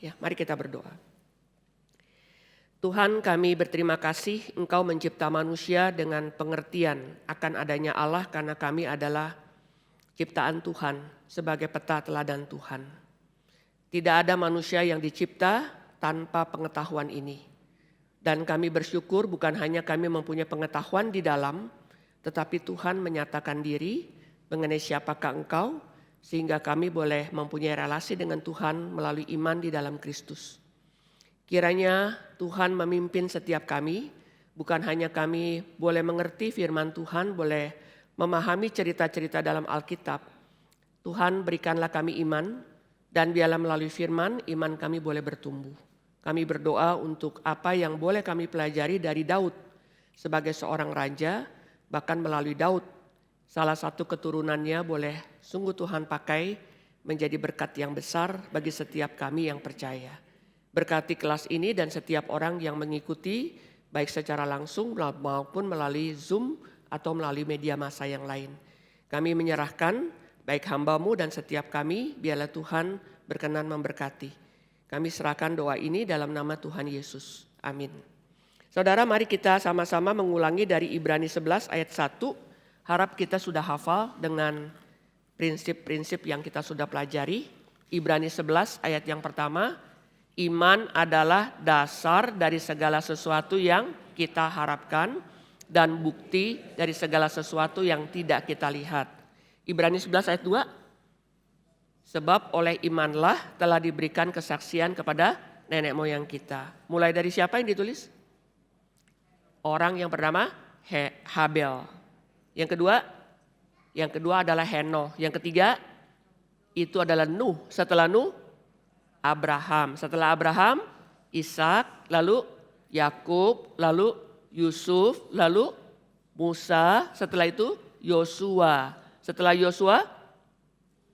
Ya, mari kita berdoa. Tuhan, kami berterima kasih Engkau mencipta manusia dengan pengertian akan adanya Allah karena kami adalah ciptaan Tuhan sebagai peta teladan Tuhan. Tidak ada manusia yang dicipta tanpa pengetahuan ini. Dan kami bersyukur bukan hanya kami mempunyai pengetahuan di dalam, tetapi Tuhan menyatakan diri mengenai siapakah Engkau, sehingga kami boleh mempunyai relasi dengan Tuhan melalui iman di dalam Kristus. Kiranya Tuhan memimpin setiap kami, bukan hanya kami boleh mengerti firman Tuhan, boleh memahami cerita-cerita dalam Alkitab. Tuhan berikanlah kami iman, dan biarlah melalui firman iman kami boleh bertumbuh. Kami berdoa untuk apa yang boleh kami pelajari dari Daud sebagai seorang raja, bahkan melalui Daud. Salah satu keturunannya boleh sungguh Tuhan pakai menjadi berkat yang besar bagi setiap kami yang percaya. Berkati kelas ini dan setiap orang yang mengikuti baik secara langsung maupun melalui Zoom atau melalui media massa yang lain. Kami menyerahkan baik hamba-Mu dan setiap kami, biarlah Tuhan berkenan memberkati. Kami serahkan doa ini dalam nama Tuhan Yesus. Amin. Saudara, mari kita sama-sama mengulangi dari Ibrani 11 ayat 1. Harap kita sudah hafal dengan prinsip-prinsip yang kita sudah pelajari. Ibrani 11 ayat yang pertama. Iman adalah dasar dari segala sesuatu yang kita harapkan dan bukti dari segala sesuatu yang tidak kita lihat. Ibrani 11 ayat 2. Sebab oleh imanlah telah diberikan kesaksian kepada nenek moyang kita. Mulai dari siapa yang ditulis? Orang yang bernama Habel. Yang kedua adalah Henoh. Yang ketiga itu adalah Nuh. Setelah Nuh Abraham, setelah Abraham, Ishak, lalu Yakub, lalu Yusuf, lalu Musa, setelah itu Yosua. Setelah Yosua,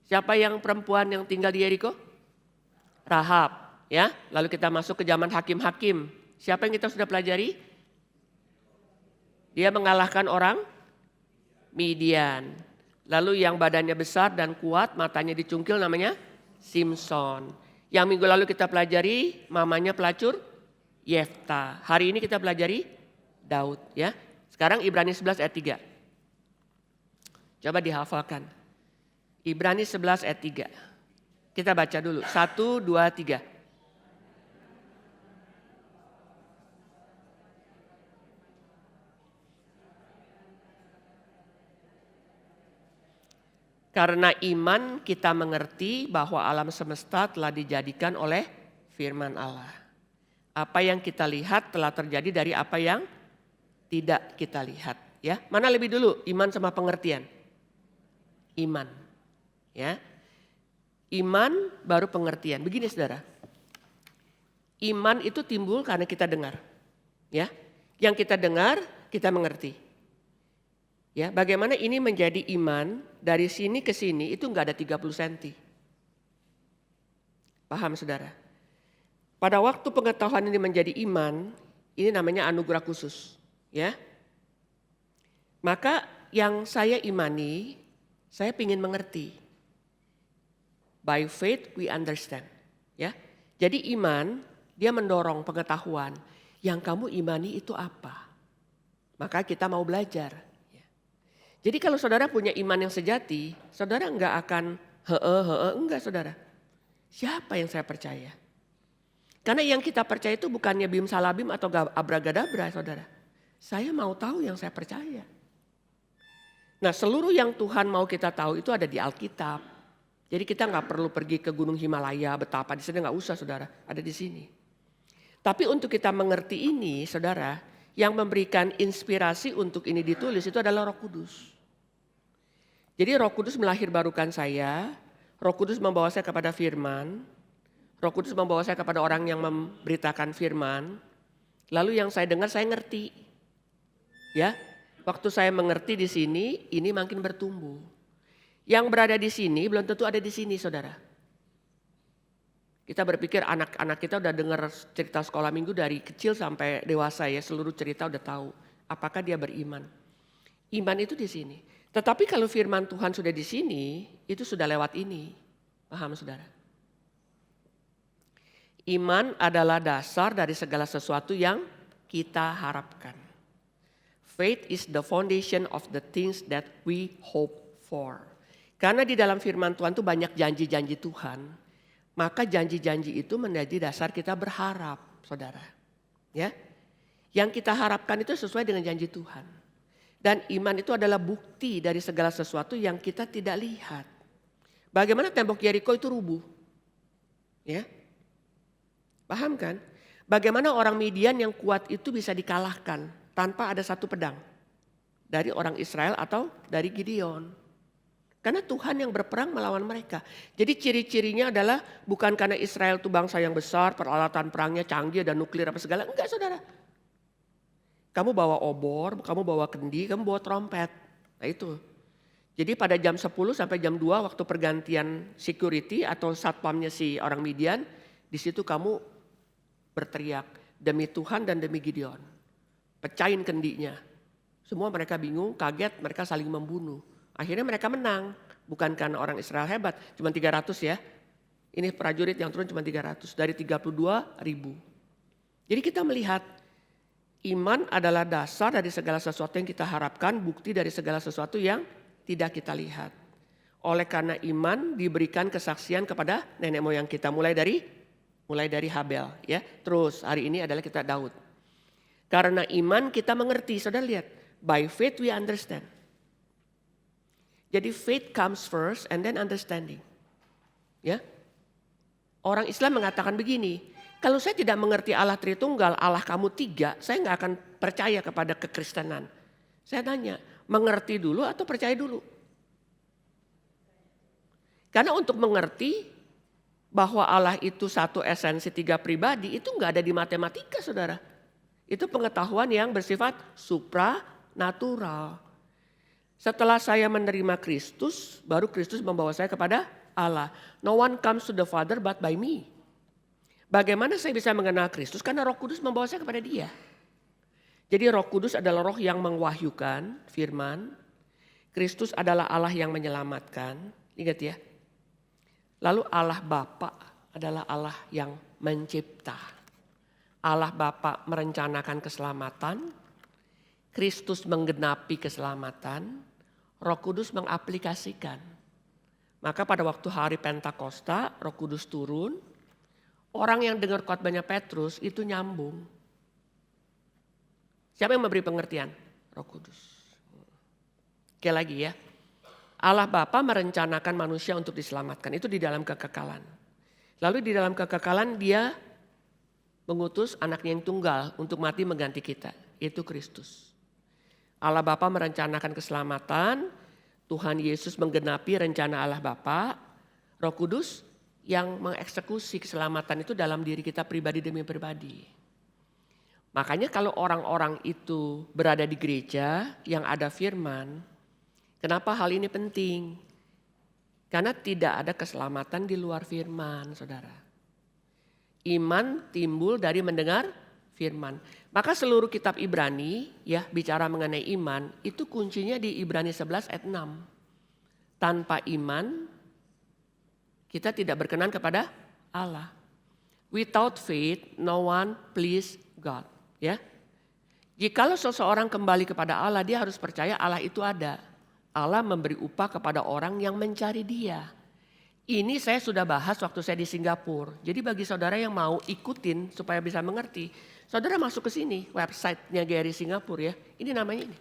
siapa yang perempuan yang tinggal di Yeriko? Rahab, ya. Lalu kita masuk ke zaman hakim-hakim. Siapa yang kita sudah pelajari? Dia mengalahkan orang Midian. Lalu yang badannya besar dan kuat, matanya dicungkil namanya Simson. Yang minggu lalu kita pelajari mamanya pelacur Yefta. Hari ini kita pelajari Daud, ya. Sekarang Ibrani 11 ayat 3. Coba dihafalkan. Ibrani 11 ayat 3. Kita baca dulu. 1, 2, 3. Karena iman kita mengerti bahwa alam semesta telah dijadikan oleh firman Allah. Apa yang kita lihat telah terjadi dari apa yang tidak kita lihat. Ya, mana lebih dulu iman sama pengertian? Iman, ya. Iman baru pengertian. Begini saudara, iman itu timbul karena kita dengar, ya. Yang kita dengar kita mengerti. Ya, bagaimana ini menjadi iman dari sini ke sini itu enggak ada 30 cm. Paham saudara? Pada waktu pengetahuan ini menjadi iman, ini namanya anugerah khusus. Ya. Maka yang saya imani, saya ingin mengerti. By faith we understand. Ya. Jadi iman, dia mendorong pengetahuan. Yang kamu imani itu apa? Maka kita mau belajar. Jadi kalau saudara punya iman yang sejati, saudara enggak akan enggak saudara. Siapa yang saya percaya? Karena yang kita percaya itu bukannya bim salabim atau abragadabra saudara. Saya mau tahu yang saya percaya. Nah seluruh yang Tuhan mau kita tahu itu ada di Alkitab. Jadi kita enggak perlu pergi ke Gunung Himalaya, betapa di sini enggak usah saudara, ada di sini. Tapi untuk kita mengerti ini saudara, yang memberikan inspirasi untuk ini ditulis itu adalah Roh Kudus. Jadi Roh Kudus melahirbarukan saya, Roh Kudus membawa saya kepada firman, Roh Kudus membawa saya kepada orang yang memberitakan firman, lalu yang saya dengar saya ngerti. Ya, waktu saya mengerti di sini, ini makin bertumbuh. Yang berada di sini belum tentu ada di sini saudara. Kita berpikir anak-anak kita udah dengar cerita sekolah minggu dari kecil sampai dewasa ya, seluruh cerita udah tahu. Apakah dia beriman? Iman itu di sini. Tetapi kalau firman Tuhan sudah di sini, itu sudah lewat ini. Paham saudara? Iman adalah dasar dari segala sesuatu yang kita harapkan. Faith is the foundation of the things that we hope for. Karena di dalam firman Tuhan itu banyak janji-janji Tuhan. Maka janji-janji itu menjadi dasar kita berharap, saudara. Ya, yang kita harapkan itu sesuai dengan janji Tuhan. Dan iman itu adalah bukti dari segala sesuatu yang kita tidak lihat. Bagaimana tembok Yeriko itu rubuh? Ya, paham kan? Bagaimana orang Midian yang kuat itu bisa dikalahkan tanpa ada satu pedang dari orang Israel atau dari Gideon? Karena Tuhan yang berperang melawan mereka. Jadi ciri-cirinya adalah bukan karena Israel itu bangsa yang besar, peralatan perangnya canggih dan nuklir apa segala. Enggak, saudara. Kamu bawa obor, kamu bawa kendi, kamu bawa trompet. Nah itu. Jadi pada jam 10 sampai jam 2 waktu pergantian security atau satpamnya si orang Midian. Di situ kamu berteriak demi Tuhan dan demi Gideon. Pecahin kendinya. Semua mereka bingung, kaget, mereka saling membunuh. Akhirnya mereka menang. Bukan karena orang Israel hebat, cuma 300 ya. Ini prajurit yang turun cuma 300 dari 32.000. Jadi kita melihat iman adalah dasar dari segala sesuatu yang kita harapkan, bukti dari segala sesuatu yang tidak kita lihat. Oleh karena iman diberikan kesaksian kepada nenek moyang kita mulai dari Habel ya. Terus hari ini adalah kita Daud. Karena iman kita mengerti, saudara lihat, by faith we understand. Jadi faith comes first and then understanding. Ya. Orang Islam mengatakan begini, kalau saya tidak mengerti Allah Tritunggal, Allah kamu tiga, saya nggak akan percaya kepada kekristenan. Saya tanya, mengerti dulu atau percaya dulu? Karena untuk mengerti bahwa Allah itu satu esensi tiga pribadi, itu nggak ada di matematika, saudara. Itu pengetahuan yang bersifat supranatural. Setelah saya menerima Kristus, baru Kristus membawa saya kepada Allah. No one comes to the Father but by me. Bagaimana saya bisa mengenal Kristus? Karena Roh Kudus membawa saya kepada Dia. Jadi Roh Kudus adalah roh yang mengwahyukan firman. Kristus adalah Allah yang menyelamatkan. Ingat ya. Lalu Allah Bapa adalah Allah yang mencipta. Allah Bapa merencanakan keselamatan. Kristus menggenapi keselamatan, Roh Kudus mengaplikasikan. Maka pada waktu hari Pentakosta, Roh Kudus turun, orang yang dengar khotbahnya Petrus itu nyambung. Siapa yang memberi pengertian? Roh Kudus. Oke lagi ya. Allah Bapa merencanakan manusia untuk diselamatkan, itu di dalam kekekalan. Lalu di dalam kekekalan Dia mengutus anaknya yang tunggal untuk mati mengganti kita, itu Kristus. Allah Bapa merencanakan keselamatan, Tuhan Yesus menggenapi rencana Allah Bapa, Roh Kudus yang mengeksekusi keselamatan itu dalam diri kita pribadi demi pribadi. Makanya kalau orang-orang itu berada di gereja yang ada firman, kenapa hal ini penting? Karena tidak ada keselamatan di luar firman, saudara. Iman timbul dari mendengar firman. Maka seluruh kitab Ibrani ya bicara mengenai iman itu kuncinya di Ibrani 11 ayat 6. Tanpa iman kita tidak berkenan kepada Allah. Without faith no one please God. Ya. Jikalau seseorang kembali kepada Allah dia harus percaya Allah itu ada. Allah memberi upah kepada orang yang mencari Dia. Ini saya sudah bahas waktu saya di Singapura. Jadi bagi saudara yang mau ikutin supaya bisa mengerti, saudara masuk ke sini, websitenya GRI Singapura ya. Ini namanya ini.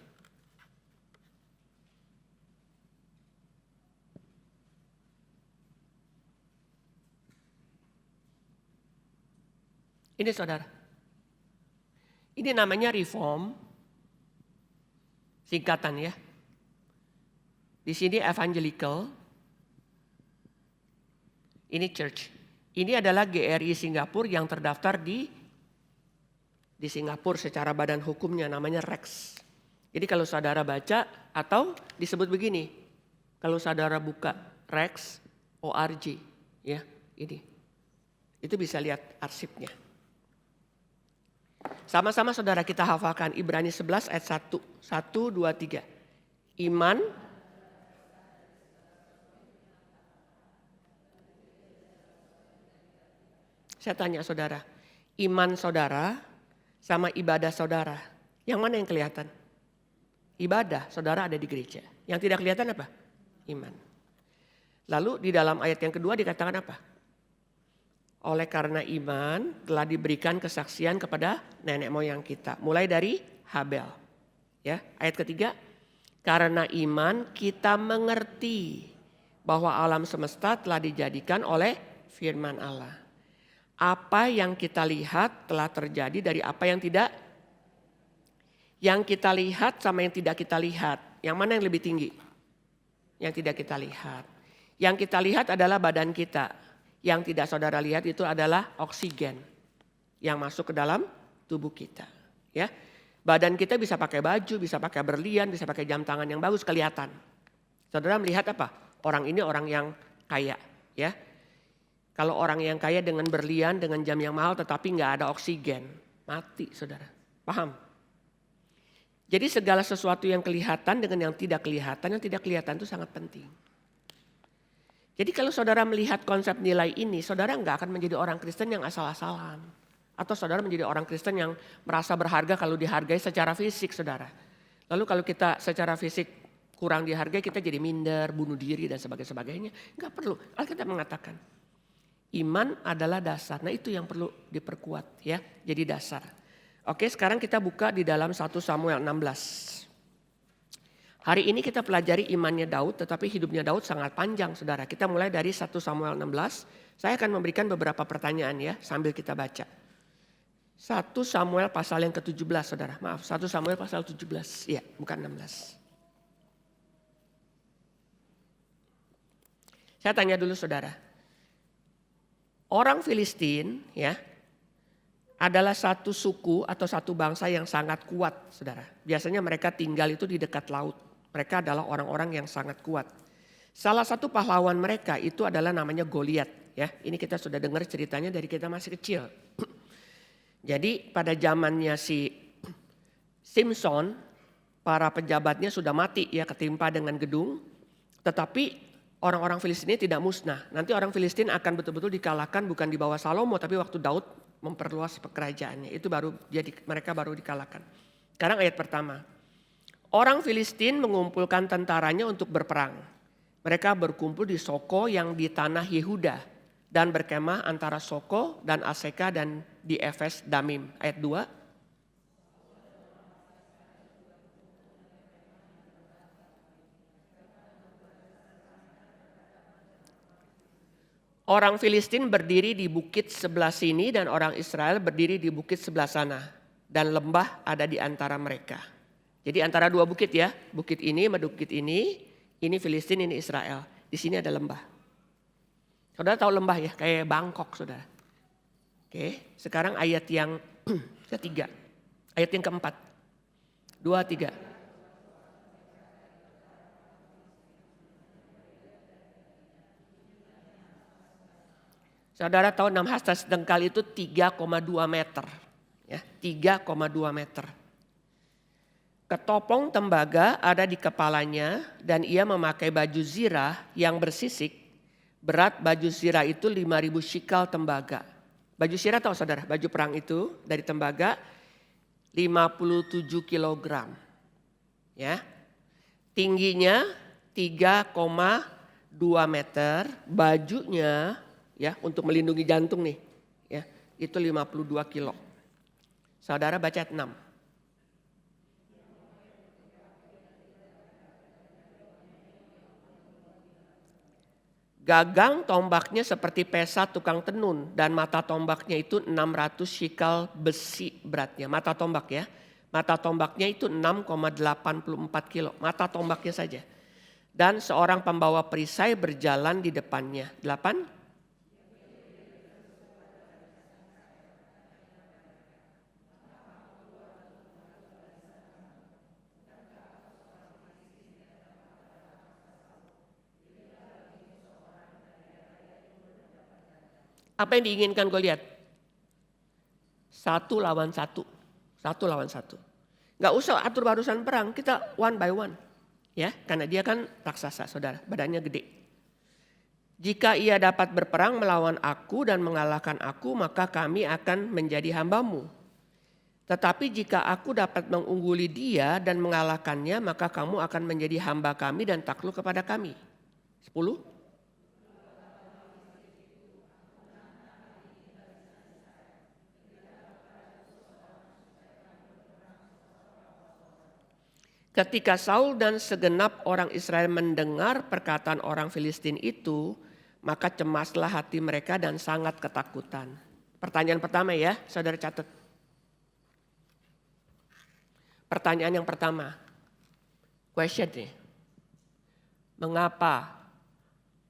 Ini saudara. Ini namanya reform. Singkatan ya. Di sini evangelical. Ini church. Ini adalah GRI Singapura yang terdaftar di Singapura secara badan hukumnya namanya REX. Jadi kalau saudara baca atau disebut begini. Kalau saudara buka REX ORG ya ini. Itu bisa lihat arsipnya. Sama-sama saudara kita hafalkan Ibrani 11 ayat 1. 1, 2, 3. Iman Saya tanya saudara, iman saudara sama ibadah saudara, yang mana yang kelihatan? Ibadah, saudara ada di gereja. Yang tidak kelihatan apa? Iman. Lalu di dalam ayat yang kedua dikatakan apa? Oleh karena iman telah diberikan kesaksian kepada nenek moyang kita. Mulai dari Habel. Ya, ayat ketiga, karena iman kita mengerti bahwa alam semesta telah dijadikan oleh firman Allah. Apa yang kita lihat telah terjadi dari apa yang tidak. Yang kita lihat sama yang tidak kita lihat. Yang mana yang lebih tinggi? Yang tidak kita lihat. Yang kita lihat adalah badan kita. Yang tidak saudara lihat itu adalah oksigen yang masuk ke dalam tubuh kita. Ya, badan kita bisa pakai baju, bisa pakai berlian, bisa pakai jam tangan yang bagus kelihatan. Saudara melihat apa? Orang ini orang yang kaya. Ya, kalau orang yang kaya dengan berlian, dengan jam yang mahal, tetapi nggak ada oksigen, mati saudara. Paham? Jadi segala sesuatu yang kelihatan dengan yang tidak kelihatan itu sangat penting. Jadi kalau saudara melihat konsep nilai ini, saudara nggak akan menjadi orang Kristen yang asal-asalan. Atau saudara menjadi orang Kristen yang merasa berharga kalau dihargai secara fisik saudara. Lalu kalau kita secara fisik kurang dihargai, kita jadi minder, bunuh diri dan sebagainya. Nggak perlu, Alkitab mengatakan iman adalah dasar. Nah itu yang perlu diperkuat ya, jadi dasar. Oke, sekarang kita buka di dalam 1 Samuel 16. Hari ini kita pelajari imannya Daud, tetapi hidupnya Daud sangat panjang saudara. Kita mulai dari 1 Samuel 16. Saya akan memberikan beberapa pertanyaan ya sambil kita baca. 1 Samuel pasal yang ke-17 saudara. Maaf, 1 Samuel pasal 17. Iya, bukan 16. Saya tanya dulu saudara. Orang Filistin ya adalah satu suku atau satu bangsa yang sangat kuat saudara. Biasanya mereka tinggal itu di dekat laut. Mereka adalah orang-orang yang sangat kuat. Salah satu pahlawan mereka itu adalah namanya Goliat. Ya, ini kita sudah dengar ceritanya dari kita masih kecil. Jadi pada zamannya si Simpson, para pejabatnya sudah mati ya ketimpa dengan gedung. Tetapi orang-orang Filistin ini tidak musnah. Nanti orang Filistin akan betul-betul dikalahkan bukan di bawah Salomo, tapi waktu Daud memperluas kerajaannya. Itu baru jadi mereka baru dikalahkan. Sekarang ayat pertama. Orang Filistin mengumpulkan tentaranya untuk berperang. Mereka berkumpul di Soko yang di tanah Yehuda dan berkemah antara Soko dan Aseka dan di Efes Damim. Ayat 2. Orang Filistin berdiri di bukit sebelah sini dan orang Israel berdiri di bukit sebelah sana. Dan lembah ada di antara mereka. Jadi antara dua bukit ya, bukit ini sama bukit ini Filistin, ini Israel. Di sini ada lembah. Saudara tahu lembah ya, kayak Bangkok saudara. Oke, sekarang ayat yang ketiga, ayat yang keempat. 2, 3. Saudara tahu 6 hasta sedengkal itu 3,2 meter. Ya, 3,2 meter. Ketopong tembaga ada di kepalanya dan ia memakai baju zirah yang bersisik. Berat baju zirah itu 5.000 shikal tembaga. Baju zirah tahu saudara, baju perang itu dari tembaga 57 kilogram. Ya. Tingginya 3,2 meter, bajunya ya untuk melindungi jantung nih. Ya, itu 52 kilo. Saudara baca 6. Gagang tombaknya seperti pesa tukang tenun dan mata tombaknya itu 600 shikal besi beratnya. Mata tombak ya. Mata tombaknya itu 6,84 kilo. Mata tombaknya saja. Dan seorang pembawa perisai berjalan di depannya. 8. Apa yang diinginkan Goliat? 1 lawan 1. 1 lawan 1. Gak usah atur barusan perang, kita one by one. Ya, karena dia kan raksasa saudara, badannya gede. Jika ia dapat berperang melawan aku dan mengalahkan aku, maka kami akan menjadi hambamu. Tetapi jika aku dapat mengungguli dia dan mengalahkannya, maka kamu akan menjadi hamba kami dan takluk kepada kami. 10. Ketika Saul dan segenap orang Israel mendengar perkataan orang Filistin itu, maka cemaslah hati mereka dan sangat ketakutan. Pertanyaan pertama ya, saudara catat. Pertanyaan yang pertama, question nih. Mengapa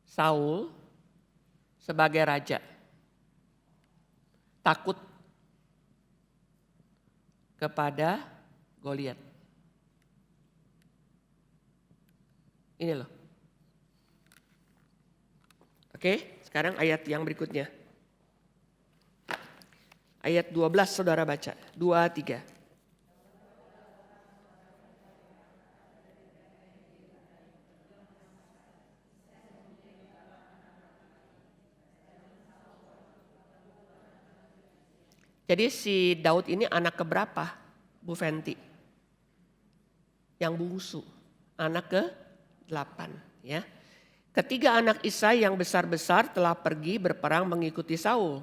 Saul sebagai raja takut kepada Goliat? Ini loh. Oke, sekarang ayat yang berikutnya. Ayat 12 saudara baca. 2, 3. Jadi si Daud ini anak keberapa, Bu Fenti? Yang bungsu, anak ke-8 ya. Ketiga anak Isai yang besar-besar telah pergi berperang mengikuti Saul.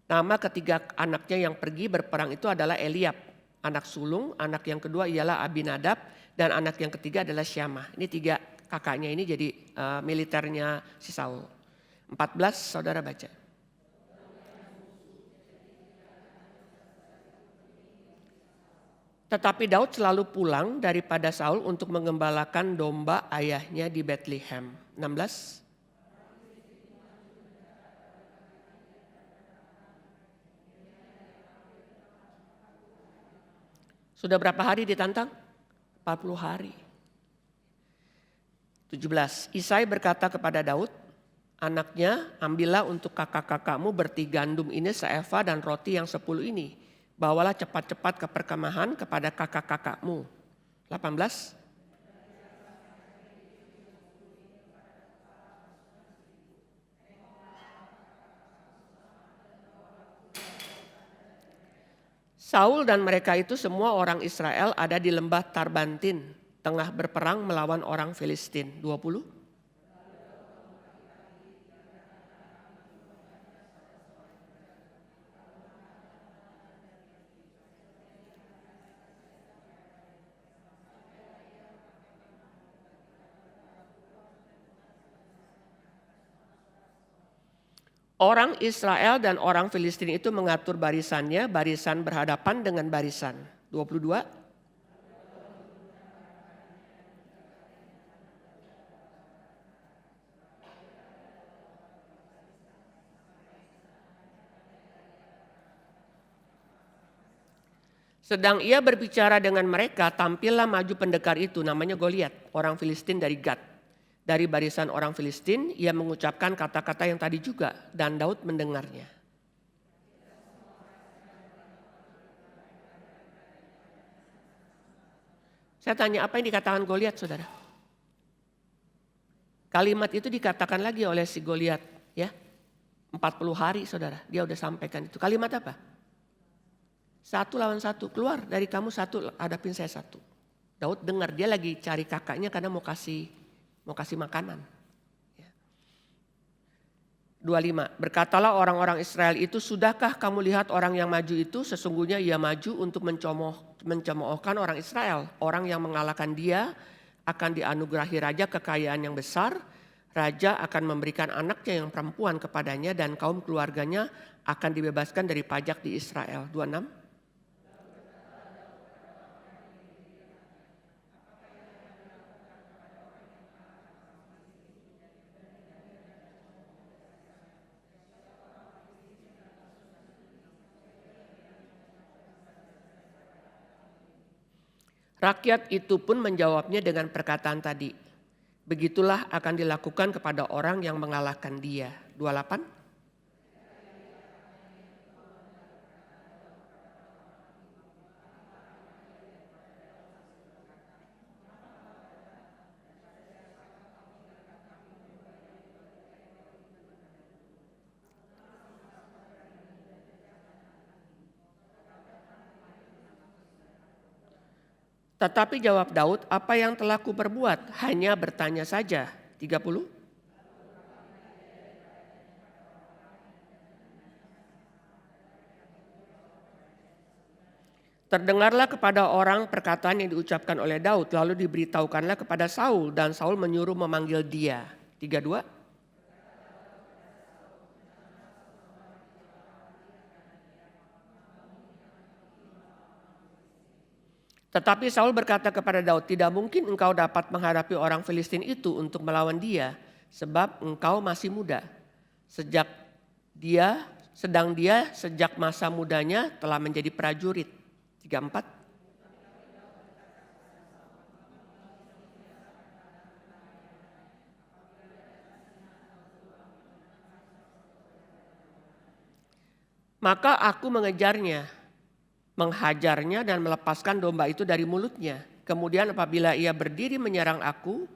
Nama ketiga anaknya yang pergi berperang itu adalah Eliab, anak sulung, anak yang kedua ialah Abinadab, dan anak yang ketiga adalah Syamah. Ini 3 kakaknya ini jadi militernya si Saul. 14 saudara baca. Tetapi Daud selalu pulang daripada Saul untuk mengembalakan domba ayahnya di Bethlehem. 16. Sudah berapa hari ditantang? 40 hari. 17. Isai berkata kepada Daud, anaknya, ambillah untuk kakak-kakakmu berti gandum ini seeva dan roti yang 10 ini. Bawalah cepat-cepat ke perkemahan kepada kakak-kakakmu. 18. Saul dan mereka itu semua orang Israel ada di lembah Tarbantin, tengah berperang melawan orang Filistin. 20. Orang Israel dan orang Filistin itu mengatur barisannya, barisan berhadapan dengan barisan. 22. Sedang ia berbicara dengan mereka, tampillah maju pendekar itu, namanya Goliat, orang Filistin dari Gad. Dari barisan orang Filistin, ia mengucapkan kata-kata yang tadi juga, dan Daud mendengarnya. Saya tanya, apa yang dikatakan Goliat, saudara? Kalimat itu dikatakan lagi oleh si Goliat, ya. 40 hari, saudara, dia udah sampaikan itu. Kalimat apa? 1 lawan 1, keluar dari kamu 1, hadapin saya 1. Daud dengar, dia lagi cari kakaknya karena mau kasih makanan. 25, berkatalah orang-orang Israel itu, sudahkah kamu lihat orang yang maju itu? Sesungguhnya ia maju untuk mencemoohkan orang Israel. Orang yang mengalahkan dia akan dianugerahi raja kekayaan yang besar. Raja akan memberikan anaknya yang perempuan kepadanya dan kaum keluarganya akan dibebaskan dari pajak di Israel. 26. Rakyat itu pun menjawabnya dengan perkataan tadi. Begitulah akan dilakukan kepada orang yang mengalahkan dia. 28. Tetapi jawab Daud, apa yang telah kuperbuat? Hanya bertanya saja. 30. Terdengarlah kepada orang perkataan yang diucapkan oleh Daud, lalu diberitahukanlah kepada Saul, dan Saul menyuruh memanggil dia. 32. Tetapi Saul berkata kepada Daud, tidak mungkin engkau dapat menghadapi orang Filistin itu untuk melawan dia, sebab engkau masih muda. Sedang dia sejak masa mudanya telah menjadi prajurit. 34. Maka aku mengejarnya, menghajarnya dan melepaskan domba itu dari mulutnya. Kemudian apabila ia berdiri menyerang aku,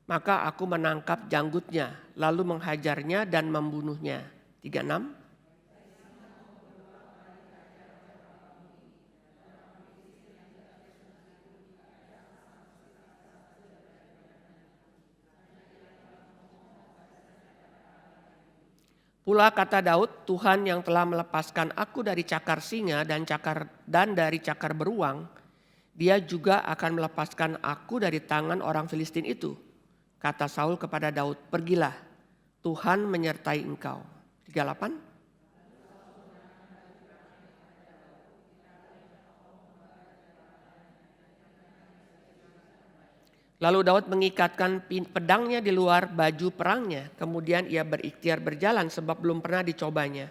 maka aku menangkap janggutnya, lalu menghajarnya dan membunuhnya. 36. Pula kata Daud, Tuhan yang telah melepaskan aku dari cakar singa dan dari cakar beruang, dia juga akan melepaskan aku dari tangan orang Filistin itu. Kata Saul kepada Daud, pergilah, Tuhan menyertai engkau. 38. Lalu Daud mengikatkan pedangnya di luar baju perangnya. Kemudian ia berikhtiar berjalan sebab belum pernah dicobanya.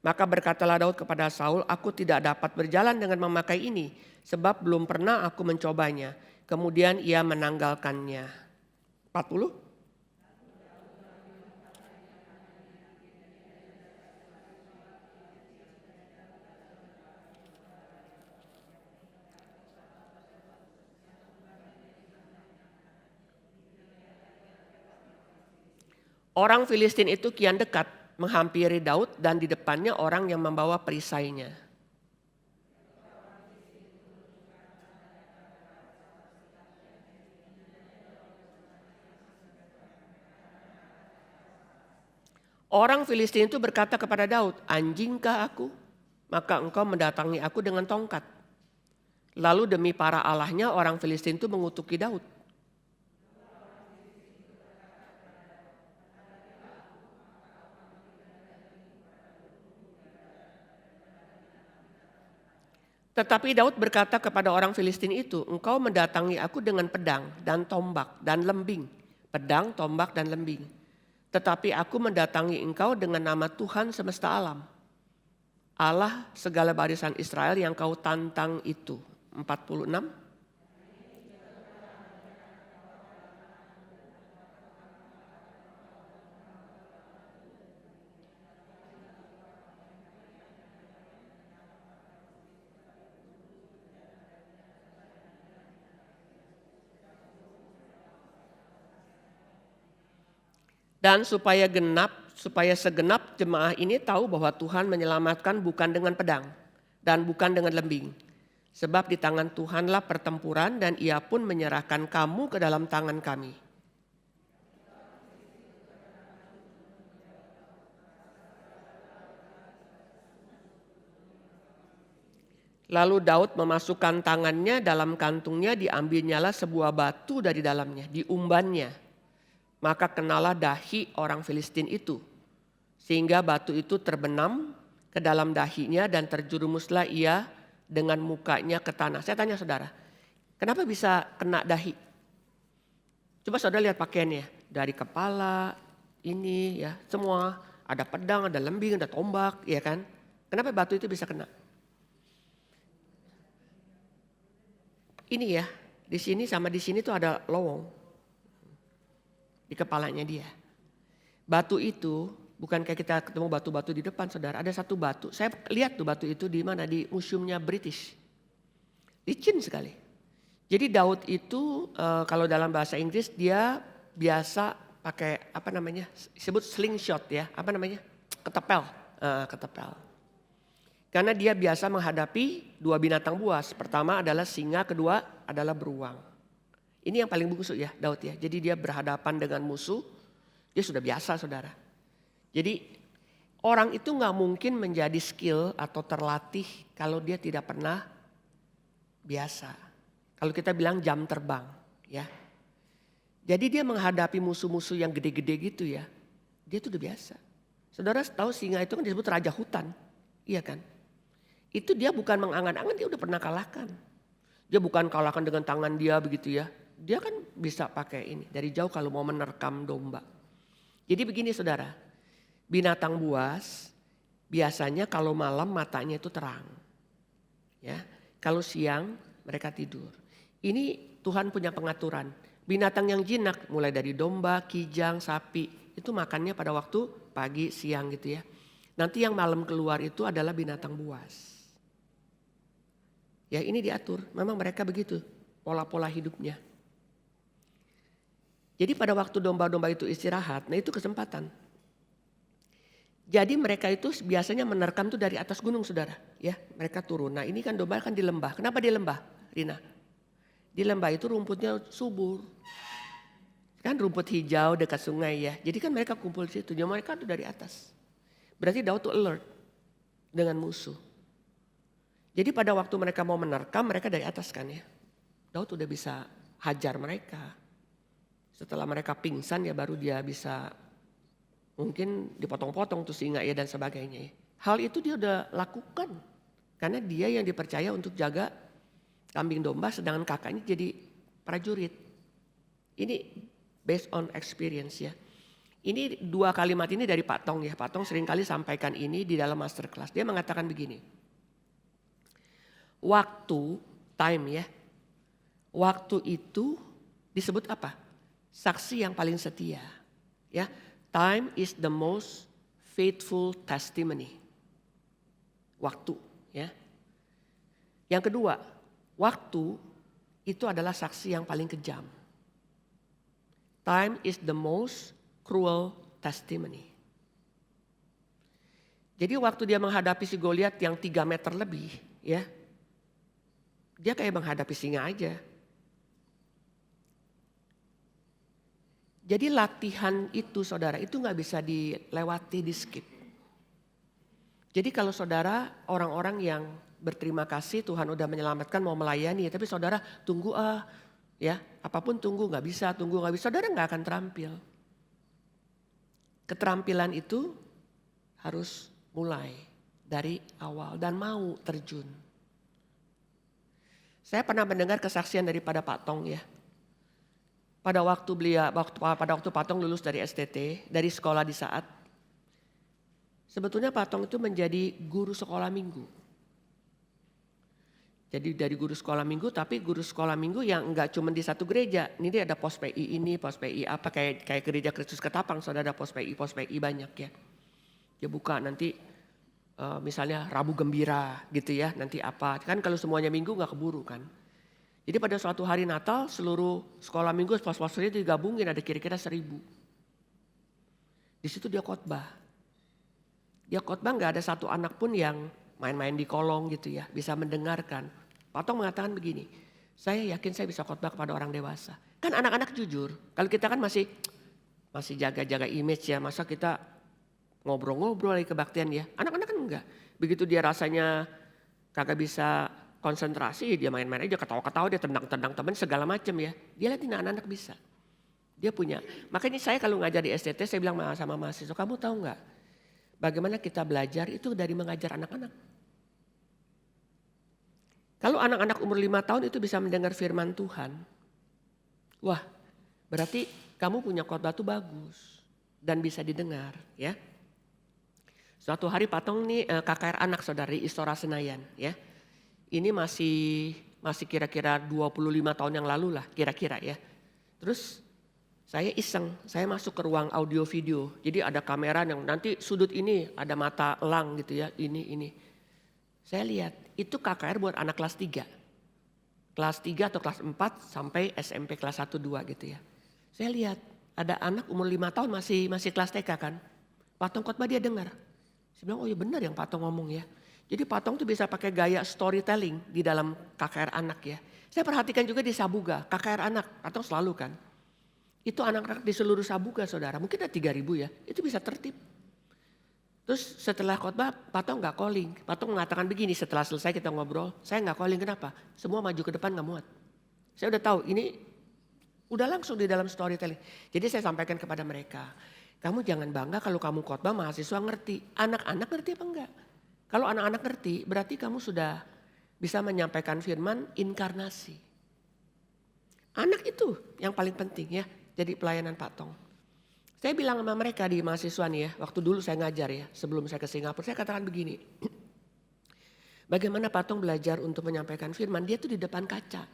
Maka berkatalah Daud kepada Saul, aku tidak dapat berjalan dengan memakai ini, sebab belum pernah aku mencobanya. Kemudian ia menanggalkannya. 40. Orang Filistin itu kian dekat, menghampiri Daud dan di depannya orang yang membawa perisainya. Orang Filistin itu berkata kepada Daud, anjingkah aku? Maka engkau mendatangi aku dengan tongkat. Lalu demi para allahnya orang Filistin itu mengutuki Daud. Tetapi Daud berkata kepada orang Filistin itu, engkau mendatangi aku dengan pedang dan tombak dan lembing. Pedang, tombak dan lembing. Tetapi aku mendatangi engkau dengan nama Tuhan semesta alam. Allah segala barisan Israel yang kau tantang itu. 46. Dan supaya segenap jemaah ini tahu bahwa Tuhan menyelamatkan bukan dengan pedang dan bukan dengan lembing. Sebab di tangan Tuhanlah pertempuran dan ia pun menyerahkan kamu ke dalam tangan kami. Lalu Daud memasukkan tangannya dalam kantungnya, diambilnyalah sebuah batu dari dalamnya, diumbannya. Maka kenalah dahi orang Filistin itu. Sehingga batu itu terbenam ke dalam dahinya dan terjerumuslah ia dengan mukanya ke tanah. Saya tanya saudara, kenapa bisa kena dahi? Coba saudara lihat pakaiannya. Dari kepala, ini ya semua. Ada pedang, ada lembing, ada tombak, ya kan. Kenapa batu itu bisa kena? Ini ya, di sini sama di sini tuh ada lowong. Di kepalanya dia. Batu itu bukan kayak kita ketemu batu-batu di depan saudara. Ada satu batu, saya lihat tuh batu itu di mana, di museumnya British. Licin sekali. Jadi Daud itu kalau dalam bahasa Inggris dia biasa pakai apa namanya, disebut slingshot ya, apa namanya, ketepel. Ketepel. Karena dia biasa menghadapi dua binatang buas. Pertama adalah singa, kedua adalah beruang. Ini yang paling busuk ya Daud ya. Jadi dia berhadapan dengan musuh, dia sudah biasa saudara. Jadi orang itu gak mungkin menjadi skill atau terlatih kalau dia tidak pernah biasa. Kalau kita bilang jam terbang ya. Jadi dia menghadapi musuh-musuh yang gede-gede gitu ya. Dia tuh udah biasa. Saudara tahu singa itu kan disebut raja hutan. Iya kan? Itu dia bukan mengangan-angan, dia udah pernah kalahkan. Dia bukan kalahkan dengan tangan dia begitu ya. Dia kan bisa pakai ini dari jauh kalau mau menerkam domba. Jadi begini saudara, binatang buas biasanya kalau malam matanya itu terang. Ya, kalau siang mereka tidur. Ini Tuhan punya pengaturan. Binatang yang jinak mulai dari domba, kijang, sapi itu makannya pada waktu pagi, siang gitu ya. Nanti yang malam keluar itu adalah binatang buas. Ya ini diatur, memang mereka begitu pola-pola hidupnya. Jadi pada waktu domba-domba itu istirahat, nah itu kesempatan. Jadi mereka itu biasanya menerkam tuh dari atas gunung saudara. Ya mereka turun, nah ini kan domba kan di lembah. Kenapa di lembah Rina? Di lembah itu rumputnya subur. Kan rumput hijau dekat sungai ya. Jadi kan mereka kumpul di situ, jadi mereka tuh dari atas. Berarti Daud tuh alert dengan musuh. Jadi pada waktu mereka mau menerkam mereka dari atas kan ya. Daud udah bisa hajar mereka. Setelah mereka pingsan ya baru dia bisa mungkin dipotong-potong tuh singa ya dan sebagainya ya. Hal itu dia udah lakukan. Karena dia yang dipercaya untuk jaga kambing domba sedangkan kakaknya jadi prajurit. Ini based on experience ya. Ini dua kalimat ini dari Pak Tong ya. Pak Tong seringkali sampaikan ini di dalam masterclass. Dia mengatakan begini. Waktu, time ya. Waktu itu disebut apa? Saksi yang paling setia. Ya, time is the most faithful testimony. Waktu, ya. Yang kedua, waktu itu adalah saksi yang paling kejam. Time is the most cruel testimony. Jadi waktu dia menghadapi si Goliat yang 3 meter lebih, ya. Dia kayak menghadapi singa aja. Jadi latihan itu saudara itu gak bisa dilewati, di skip. Jadi kalau saudara orang-orang yang berterima kasih Tuhan udah menyelamatkan mau melayani. Tapi saudara tunggu ya apapun tunggu gak bisa, saudara gak akan terampil. Keterampilan itu harus mulai dari awal dan mau terjun. Saya pernah mendengar kesaksian daripada Pak Tong ya. Pada waktu Pak Tong lulus dari STT, dari sekolah di saat. Sebetulnya Pak Tong itu menjadi guru sekolah minggu. Jadi dari guru sekolah minggu tapi guru sekolah minggu yang enggak cuma di satu gereja. Ini dia ada pos PI ini, pos PI apa kayak gereja Kristus Ketapang. Saudara ada pos PI banyak ya. Dia buka nanti misalnya Rabu Gembira gitu ya, nanti apa. Kan kalau semuanya minggu gak keburu kan. Jadi pada suatu hari Natal seluruh sekolah minggu pos-posnya digabungin ada kira-kira 1000. Di situ dia khotbah. Dia khotbah gak ada satu anak pun yang main-main di kolong gitu ya, bisa mendengarkan. Pak Tong mengatakan begini, saya yakin saya bisa khotbah kepada orang dewasa. Kan anak-anak jujur, kalau kita kan masih jaga-jaga image ya, masa kita ngobrol-ngobrol lagi kebaktian ya. Anak-anak kan enggak. Begitu dia rasanya kagak bisa konsentrasi, dia main-main aja, ketawa-ketawa, dia tendang-tendang teman segala macam ya. Dia lihat ini anak-anak bisa. Dia punya. Makanya saya kalau ngajar di STT saya bilang sama mahasiswa, kamu tahu enggak? Bagaimana kita belajar itu dari mengajar anak-anak. Kalau anak-anak umur 5 tahun itu bisa mendengar firman Tuhan. Wah, berarti kamu punya khotbah itu bagus dan bisa didengar ya. Suatu hari Pak Tong nih KKR anak saudari Istora Senayan ya. Ini masih kira-kira 25 tahun yang lalu lah kira-kira ya. Terus saya iseng, saya masuk ke ruang audio video. Jadi ada kamera yang nanti sudut ini ada mata elang gitu ya, ini. Saya lihat itu KKR buat anak kelas 3. Kelas 3 atau kelas 4 sampai SMP kelas 1, 2 gitu ya. Saya lihat ada anak umur 5 tahun masih kelas TK kan. Pak Tong khotbah dia dengar. Saya bilang oh iya benar yang Pak Tong ngomong ya. Jadi Patong tuh bisa pakai gaya storytelling di dalam KKR anak ya. Saya perhatikan juga di Sabuga, KKR anak, Patong selalu kan. Itu anak-anak di seluruh Sabuga saudara, mungkin ada 3.000 ya, itu bisa tertib. Terus setelah khotbah Patong gak calling, Patong mengatakan begini setelah selesai kita ngobrol, saya gak calling kenapa? Semua maju ke depan gak muat. Saya udah tahu ini udah langsung di dalam storytelling. Jadi saya sampaikan kepada mereka, kamu jangan bangga kalau kamu khotbah mahasiswa ngerti, anak-anak ngerti apa enggak? Kalau anak-anak ngerti berarti kamu sudah bisa menyampaikan firman inkarnasi. Anak itu yang paling penting ya, jadi pelayanan Patong. Saya bilang sama mereka di mahasiswa nih ya, waktu dulu saya ngajar ya, sebelum saya ke Singapura, saya katakan begini. Bagaimana Patong belajar untuk menyampaikan firman, dia tuh di depan kaca.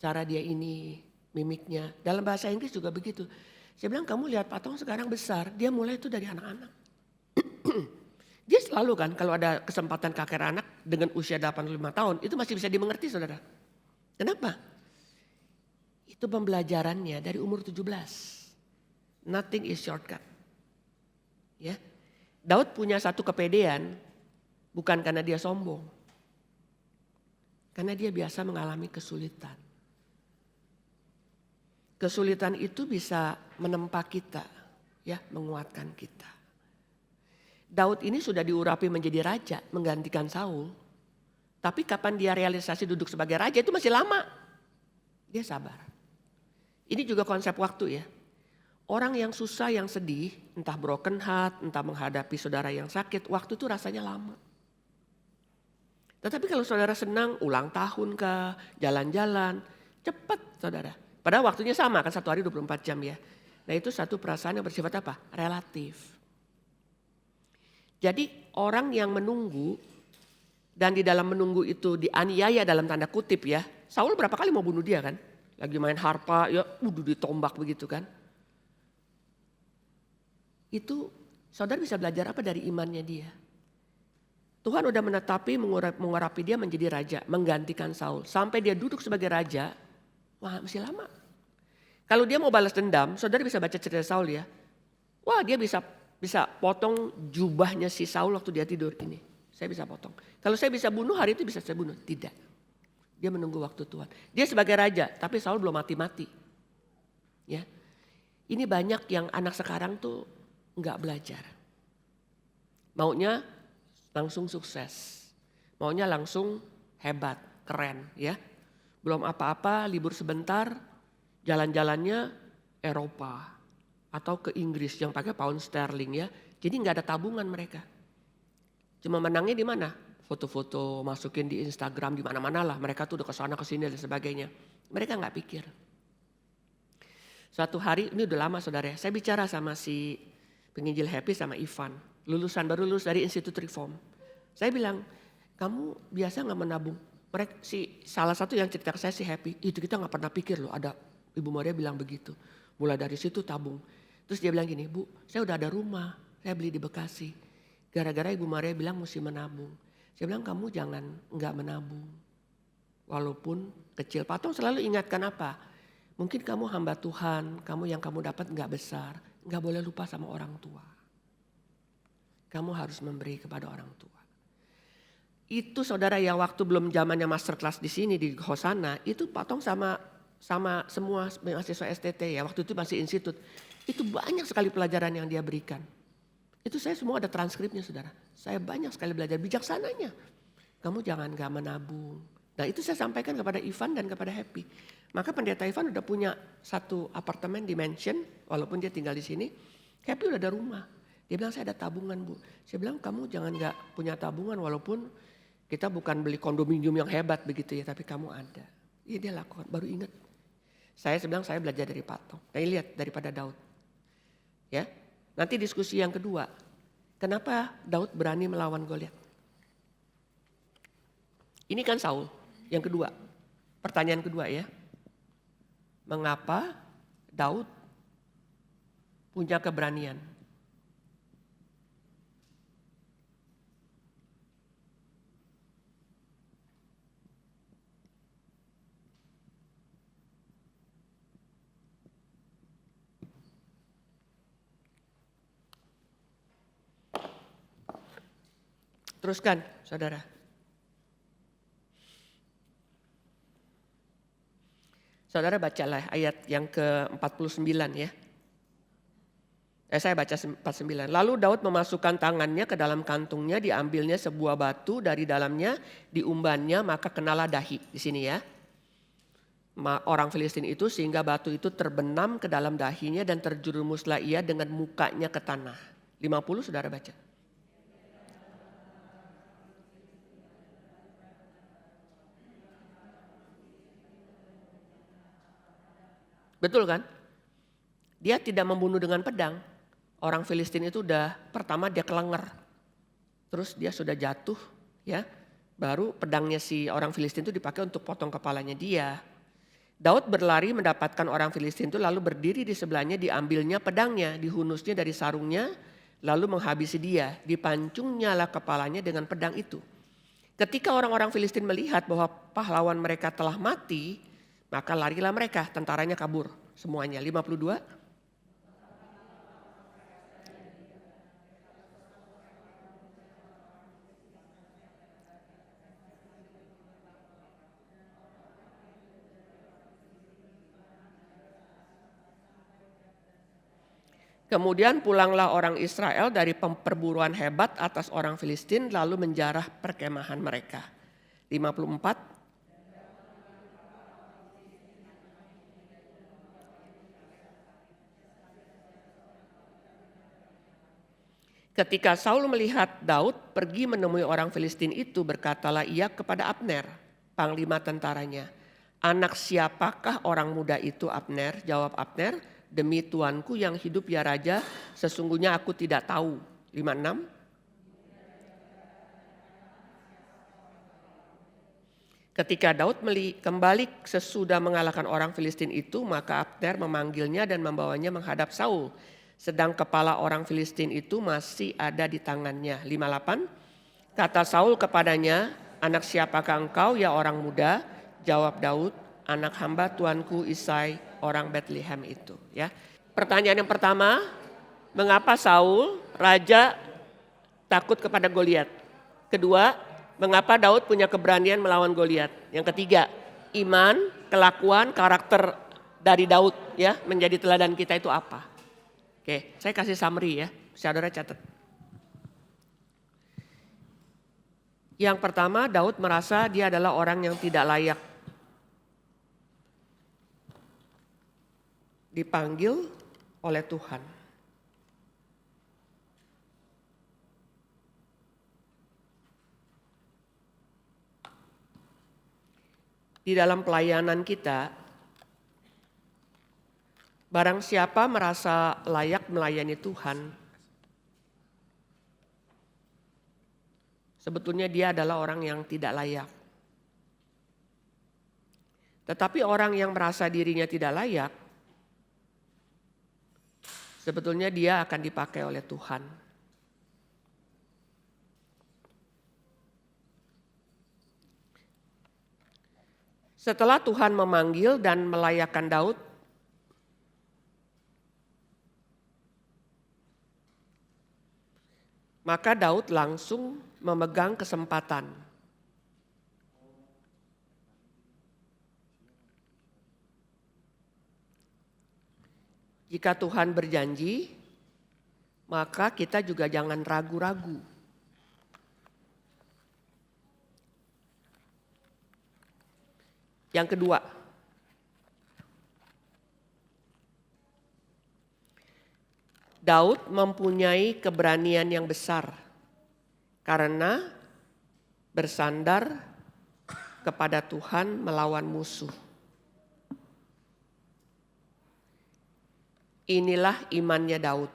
Cara dia ini, mimiknya, dalam bahasa Inggris juga begitu. Saya bilang kamu lihat Patong sekarang besar, dia mulai itu dari anak-anak. Dia selalu kan kalau ada kesempatan KKR anak dengan usia 85 tahun, itu masih bisa dimengerti saudara. Kenapa? Itu pembelajarannya dari umur 17. Nothing is shortcut. Ya. Daud punya satu kepedean bukan karena dia sombong. Karena dia biasa mengalami kesulitan. Kesulitan itu bisa menempa kita, ya, menguatkan kita. Daud ini sudah diurapi menjadi raja, menggantikan Saul. Tapi kapan dia realisasi duduk sebagai raja itu masih lama. Dia sabar. Ini juga konsep waktu ya. Orang yang susah, yang sedih, entah broken heart, entah menghadapi saudara yang sakit, waktu itu rasanya lama. Tetapi kalau saudara senang, ulang tahun kah, jalan-jalan, cepat saudara. Padahal waktunya sama kan, 1 hari 24 jam ya. Nah itu satu perasaan yang bersifat apa? Relatif. Jadi orang yang menunggu dan di dalam menunggu itu dianiaya dalam tanda kutip ya. Saul berapa kali mau bunuh dia kan? Lagi main harpa ya udah ditombak begitu kan. Itu saudara bisa belajar apa dari imannya dia. Tuhan udah menetapi mengurapi dia menjadi raja, menggantikan Saul. Sampai dia duduk sebagai raja, wah masih lama. Kalau dia mau balas dendam, saudara bisa baca cerita Saul ya. Wah dia bisa potong jubahnya si Saul waktu dia tidur ini. Saya bisa potong. Kalau saya bisa bunuh hari itu bisa saya bunuh. Tidak. Dia menunggu waktu Tuhan. Dia sebagai raja tapi Saul belum mati-mati. Ya. Ini banyak yang anak sekarang tuh enggak belajar. Maunya langsung sukses. Maunya langsung hebat, keren ya. Belum apa-apa libur sebentar jalan-jalannya Eropa. Atau ke Inggris yang pakai pound sterling ya. Jadi nggak ada tabungan mereka. Cuma menangnya di mana? Foto-foto masukin di Instagram di mana-mana lah. Mereka tuh udah ke sana ke sini dan sebagainya. Mereka nggak pikir. Suatu hari ini udah lama saudara. Saya bicara sama si penginjil Happy sama Ivan. Baru lulus dari Institut Reform. Saya bilang, kamu biasa nggak menabung? Mereka salah satu yang cerita ke saya si Happy. Itu kita nggak pernah pikir loh. Ada Ibu Maria bilang begitu. Mulai dari situ tabung. Terus dia bilang gini, Bu saya udah ada rumah, saya beli di Bekasi. Gara-gara Ibu Maria bilang mesti menabung. Saya bilang kamu jangan enggak menabung. Walaupun kecil. Patong selalu ingatkan apa? Mungkin kamu hamba Tuhan, kamu yang kamu dapat enggak besar. Enggak boleh lupa sama orang tua. Kamu harus memberi kepada orang tua. Itu saudara yang waktu belum zamannya masterclass di sini di Hosana, itu Patong sama semua mahasiswa STT ya, waktu itu masih institut. Itu banyak sekali pelajaran yang dia berikan. Itu saya semua ada transkripnya saudara. Saya banyak sekali belajar bijaksananya. Kamu jangan gak menabung. Nah itu saya sampaikan kepada Ivan dan kepada Happy. Maka pendeta Ivan udah punya satu apartemen di mansion, walaupun dia tinggal di sini. Happy udah ada rumah. Dia bilang saya ada tabungan Bu. Saya bilang kamu jangan gak punya tabungan walaupun kita bukan beli kondominium yang hebat begitu ya. Tapi kamu ada. Iya dia lakukan, baru ingat. Saya bilang saya belajar dari Patong. Nah lihat daripada Daud. Ya, nanti diskusi yang kedua. Kenapa Daud berani melawan Goliat? Ini kan Saul. Yang kedua, pertanyaan kedua ya. Mengapa Daud punya keberanian? Teruskan, saudara. Saudara bacalah ayat yang ke-49 ya. Saya baca 49. Lalu Daud memasukkan tangannya ke dalam kantungnya, diambilnya sebuah batu dari dalamnya, diumbannya, maka kenalah dahi. Di sini ya. Orang Filistin itu sehingga batu itu terbenam ke dalam dahinya dan terjerumuslah ia dengan mukanya ke tanah. 50 saudara baca. Betul kan? Dia tidak membunuh dengan pedang. Orang Filistin itu pertama dia kelenger. Terus dia sudah jatuh ya. Baru pedangnya si orang Filistin itu dipakai untuk potong kepalanya dia. Daud berlari mendapatkan orang Filistin itu lalu berdiri di sebelahnya, diambilnya pedangnya, dihunusnya dari sarungnya, lalu menghabisi dia. Dipancungnya kepalanya dengan pedang itu. Ketika orang-orang Filistin melihat bahwa pahlawan mereka telah mati, maka larilah mereka, tentaranya kabur semuanya. 52. Kemudian pulanglah orang Israel dari perburuan hebat atas orang Filistin lalu menjarah perkemahan mereka. 54. Ketika Saul melihat Daud pergi menemui orang Filistin itu, berkatalah ia kepada Abner, panglima tentaranya, "Anak siapakah orang muda itu, Abner?" Jawab Abner, "Demi tuanku yang hidup ya raja, sesungguhnya aku tidak tahu." 56. Ketika Daud kembali sesudah mengalahkan orang Filistin itu, maka Abner memanggilnya dan membawanya menghadap Saul. Sedang kepala orang Filistin itu masih ada di tangannya. 58. Kata Saul kepadanya, "Anak siapakah engkau ya orang muda?" Jawab Daud, "Anak hamba tuanku Isai orang Bethlehem itu." Ya. Pertanyaan yang pertama, mengapa Saul raja takut kepada Goliat? Kedua, mengapa Daud punya keberanian melawan Goliat? Yang ketiga, iman, kelakuan, karakter dari Daud ya menjadi teladan kita itu apa? Oke, saya kasih summary ya, saudara catat. Yang pertama, Daud merasa dia adalah orang yang tidak layak dipanggil oleh Tuhan. Di dalam pelayanan kita, barang siapa merasa layak melayani Tuhan, sebetulnya dia adalah orang yang tidak layak. Tetapi orang yang merasa dirinya tidak layak, sebetulnya dia akan dipakai oleh Tuhan. Setelah Tuhan memanggil dan melayakkan Daud, maka Daud langsung memegang kesempatan. Jika Tuhan berjanji, maka kita juga jangan ragu-ragu. Yang kedua, Daud mempunyai keberanian yang besar karena bersandar kepada Tuhan melawan musuh. Inilah imannya Daud.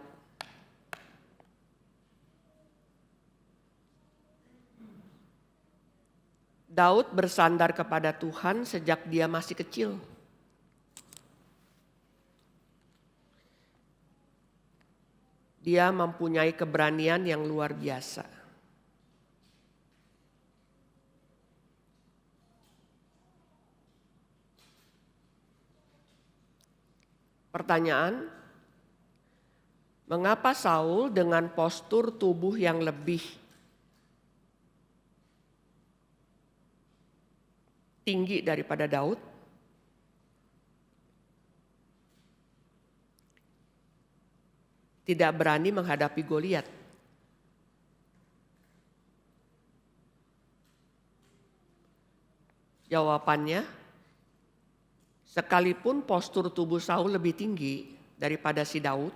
Daud bersandar kepada Tuhan sejak dia masih kecil. Dia mempunyai keberanian yang luar biasa. Pertanyaan, mengapa Saul dengan postur tubuh yang lebih tinggi daripada Daud. Tidak berani menghadapi Goliat. Jawabannya, sekalipun postur tubuh Saul lebih tinggi daripada si Daud,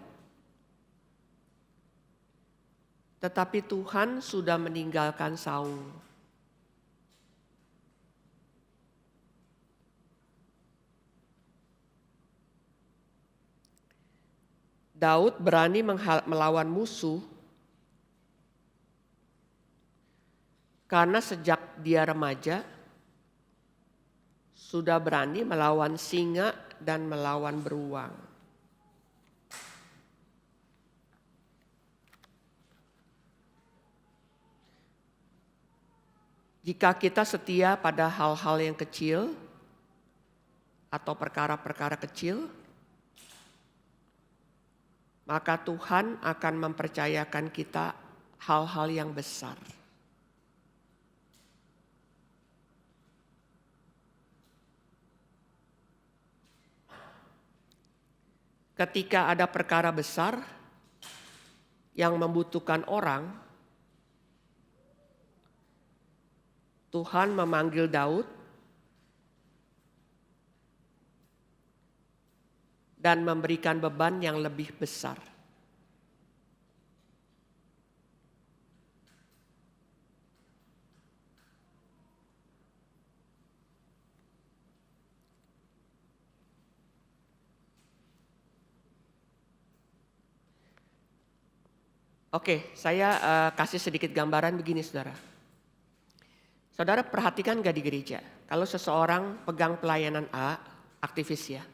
tetapi Tuhan sudah meninggalkan Saul. Daud berani melawan musuh karena sejak dia remaja sudah berani melawan singa dan melawan beruang. Jika kita setia pada hal-hal yang kecil atau perkara-perkara kecil, maka Tuhan akan mempercayakan kita hal-hal yang besar. Ketika ada perkara besar yang membutuhkan orang, Tuhan memanggil Daud dan memberikan beban yang lebih besar. Oke, saya kasih sedikit gambaran begini saudara. Saudara perhatikan gak di gereja, kalau seseorang pegang pelayanan A, aktivis ya,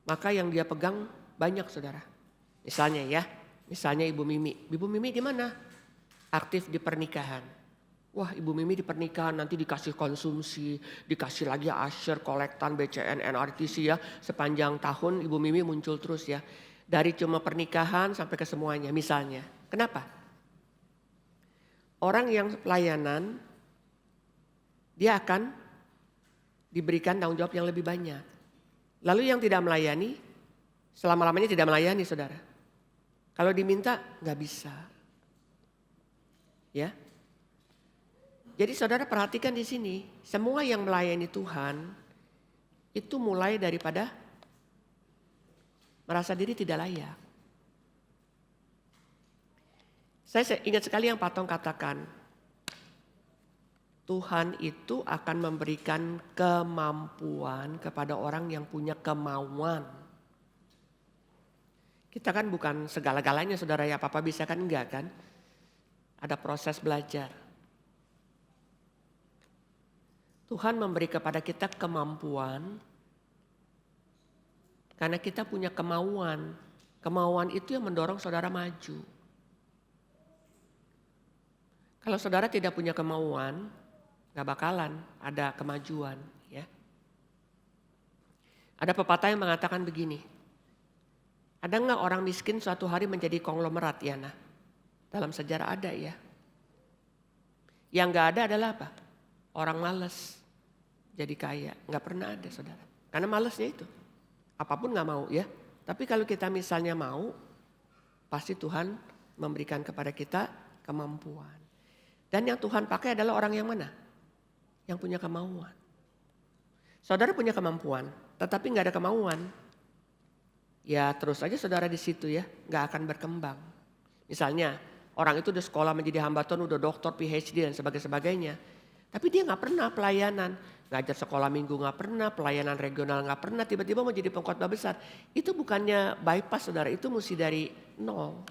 maka yang dia pegang banyak saudara. Misalnya Ibu Mimi. Ibu Mimi di mana? Aktif di pernikahan. Wah, Ibu Mimi di pernikahan nanti dikasih konsumsi, dikasih lagi asyir, kolektan, BCN, NRTC ya. Sepanjang tahun Ibu Mimi muncul terus ya. Dari cuma pernikahan sampai ke semuanya misalnya. Kenapa? Orang yang pelayanan, dia akan diberikan tanggung jawab yang lebih banyak. Lalu yang tidak melayani, selama-lamanya tidak melayani saudara. Kalau diminta nggak bisa. Ya. Jadi saudara perhatikan di sini, semua yang melayani Tuhan itu mulai daripada merasa diri tidak layak. Saya ingat sekali yang Patong katakan, Tuhan itu akan memberikan kemampuan kepada orang yang punya kemauan. Kita kan bukan segala-galanya saudara ya, apa-apa bisa kan, enggak kan? Ada proses belajar. Tuhan memberi kepada kita kemampuan karena kita punya kemauan. Kemauan itu yang mendorong saudara maju. Kalau saudara tidak punya kemauan, gak bakalan ada kemajuan. Ya. Ada pepatah yang mengatakan begini. Ada gak orang miskin suatu hari menjadi konglomerat ya nah? Dalam sejarah ada ya. Yang gak ada adalah apa? Orang malas jadi kaya. Gak pernah ada saudara. Karena malasnya itu. Apapun gak mau ya. Tapi kalau kita misalnya mau, pasti Tuhan memberikan kepada kita kemampuan. Dan yang Tuhan pakai adalah orang yang mana? Yang punya kemauan. Saudara punya kemampuan, tetapi gak ada kemauan. Ya terus aja saudara di situ ya, gak akan berkembang. Misalnya orang itu udah sekolah menjadi hamba Tuhan, udah doktor, PhD dan sebagainya. Tapi dia gak pernah pelayanan. Ngajar sekolah minggu gak pernah, pelayanan regional gak pernah, tiba-tiba mau jadi pengkhotbah besar. Itu bukannya bypass saudara, itu mesti dari nol.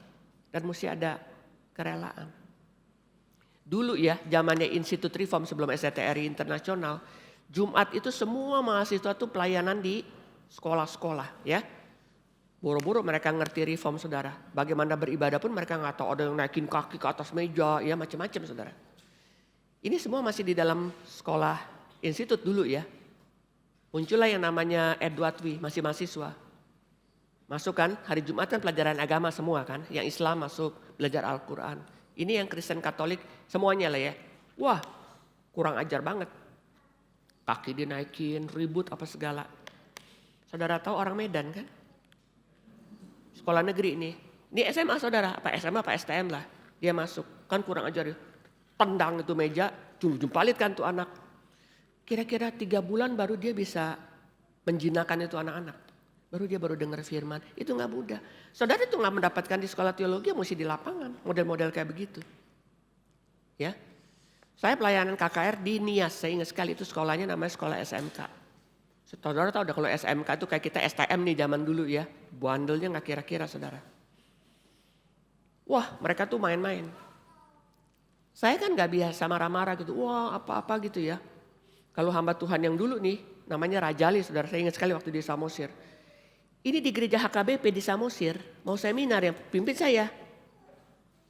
Dan mesti ada kerelaan. Dulu ya, zamannya Institut Reform sebelum STTRI Internasional, Jumat itu semua mahasiswa itu pelayanan di sekolah-sekolah ya. Boro-boro mereka ngerti reform saudara. Bagaimana beribadah pun mereka gak tahu, ada yang naikin kaki ke atas meja, ya macam-macam saudara. Ini semua masih di dalam sekolah institut dulu ya. Muncullah yang namanya Edward Wee, masih mahasiswa. Masuk kan, hari Jumat kan pelajaran agama semua kan. Yang Islam masuk belajar Al-Quran. Ini yang Kristen Katolik semuanya lah ya. Wah kurang ajar banget. Kaki dinaikin, ribut apa segala. Saudara tahu orang Medan kan? Sekolah negeri ini. Ini SMA saudara, apa SMA apa STM lah. Dia masuk, kan kurang ajar ya. Tendang itu meja, jumpalit kan tuh anak. Kira-kira 3 bulan baru dia bisa menjinakkan itu anak-anak. Baru dengar firman, itu gak mudah. Saudara itu gak mendapatkan di sekolah teologi, mesti di lapangan. Model-model kayak begitu. Ya, saya pelayanan KKR di Nias, saya ingat sekali itu sekolahnya namanya sekolah SMK. Saudara tahu kalau SMK itu kayak kita STM nih zaman dulu ya. Bandelnya gak kira-kira saudara. Wah mereka tuh main-main. Saya kan gak biasa marah-marah gitu, wah apa-apa gitu ya. Kalau hamba Tuhan yang dulu nih, namanya Rajali saudara, saya ingat sekali waktu di Samosir. Ini di gereja HKBP di Samosir, mau seminar yang pimpin saya.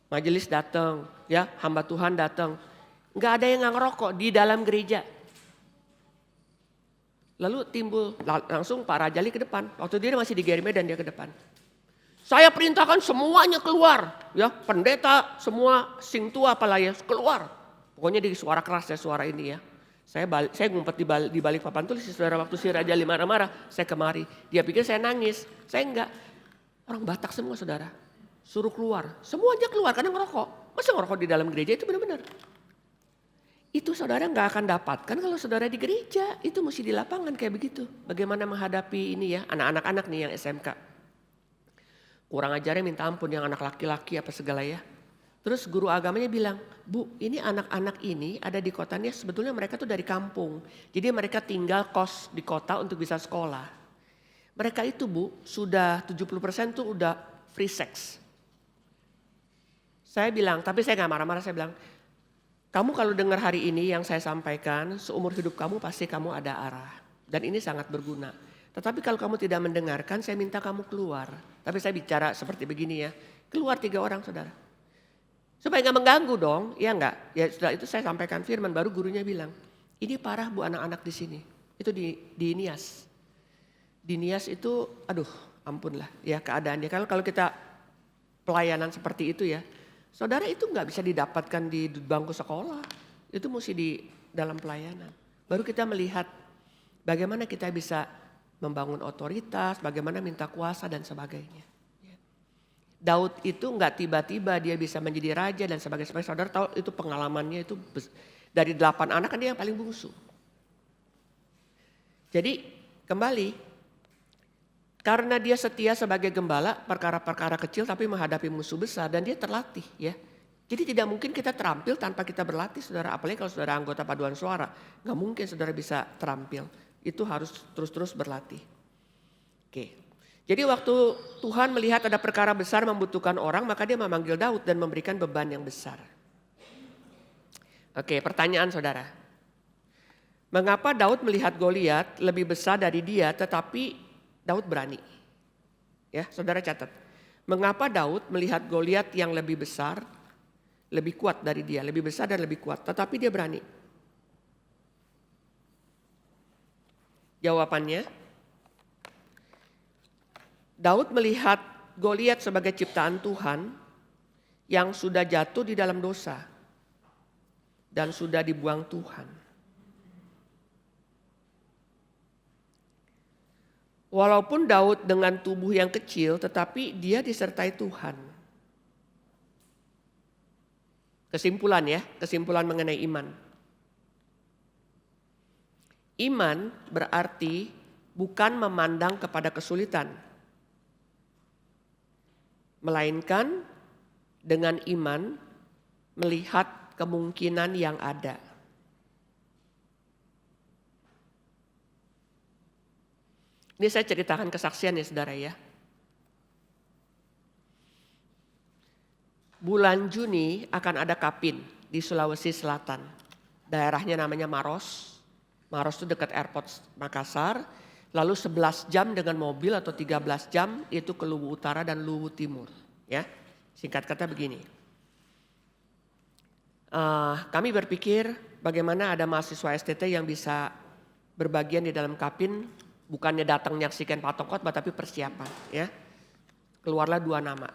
Majelis datang, ya hamba Tuhan datang. Gak ada yang ngerokok di dalam gereja. Lalu timbul langsung Pak Rajali ke depan. Waktu dia masih di Geri Medan dia ke depan. Saya perintahkan semuanya keluar. Ya pendeta semua sing tua apalah ya keluar. Pokoknya di suara keras ya suara ini ya. Saya ngumpet di balik papan tulis saudara waktu si Rajali marah-marah. Saya kemari. Dia pikir saya nangis. Saya enggak. Orang Batak semua saudara. Suruh keluar. Semuanya keluar karena ngerokok. Masa ngerokok di dalam gereja itu benar-benar. Itu saudara gak akan dapatkan kalau saudara di gereja. Itu mesti di lapangan kayak begitu. Bagaimana menghadapi ini ya anak-anak nih yang SMK. Kurang ajarnya minta ampun yang anak laki-laki apa segala ya. Terus guru agamanya bilang, Bu ini anak-anak ini ada di kota ini sebetulnya mereka tuh dari kampung. Jadi mereka tinggal kos di kota untuk bisa sekolah. Mereka itu Bu sudah 70% tuh udah free sex. Saya bilang, tapi saya gak marah-marah, saya bilang, kamu kalau dengar hari ini yang saya sampaikan, seumur hidup kamu pasti kamu ada arah. Dan ini sangat berguna. Tetapi kalau kamu tidak mendengarkan, saya minta kamu keluar. Tapi saya bicara seperti begini ya, keluar 3 orang saudara. Supaya gak mengganggu dong, ya enggak? Ya setelah itu saya sampaikan firman, baru gurunya bilang, ini parah Bu anak-anak di sini. Itu di Nias. Di Nias itu, aduh ampun lah ya keadaannya. Kalau kita pelayanan seperti itu ya, saudara itu nggak bisa didapatkan di bangku sekolah. Itu mesti di dalam pelayanan. Baru kita melihat bagaimana kita bisa membangun otoritas, bagaimana minta kuasa dan sebagainya. Daud itu nggak tiba-tiba dia bisa menjadi raja dan sebagainya. Saudara tahu itu pengalamannya itu dari 8 anak kan dia yang paling bungsu. Jadi kembali, karena dia setia sebagai gembala perkara-perkara kecil tapi menghadapi musuh besar dan dia terlatih ya. Jadi tidak mungkin kita terampil tanpa kita berlatih saudara. Apalagi kalau saudara anggota paduan suara. Gak mungkin saudara bisa terampil. Itu harus terus-terus berlatih. Oke. Jadi waktu Tuhan melihat ada perkara besar membutuhkan orang, maka dia memanggil Daud dan memberikan beban yang besar. Oke, pertanyaan saudara. Mengapa Daud melihat Goliat lebih besar dari dia tetapi Daud berani? Ya, saudara catat. Mengapa Daud melihat Goliat yang lebih besar, lebih kuat dari dia, lebih besar dan lebih kuat, tetapi dia berani? Jawabannya, Daud melihat Goliat sebagai ciptaan Tuhan yang sudah jatuh di dalam dosa dan sudah dibuang Tuhan. Walaupun Daud dengan tubuh yang kecil tetapi dia disertai Tuhan. Kesimpulan mengenai iman. Iman berarti bukan memandang kepada kesulitan. Melainkan dengan iman melihat kemungkinan yang ada. Ini saya ceritakan kesaksian ya saudara ya. Bulan Juni akan ada Kapin di Sulawesi Selatan. Daerahnya namanya Maros. Maros itu dekat airport Makassar. Lalu 11 jam dengan mobil atau 13 jam itu ke Luwu Utara dan Luwu Timur. Ya, singkat kata begini. Kami berpikir bagaimana ada mahasiswa STT yang bisa berbagian di dalam Kapin. Bukannya datang menyaksikan patung khotbah tapi persiapan. Ya, keluarlah 2 nama.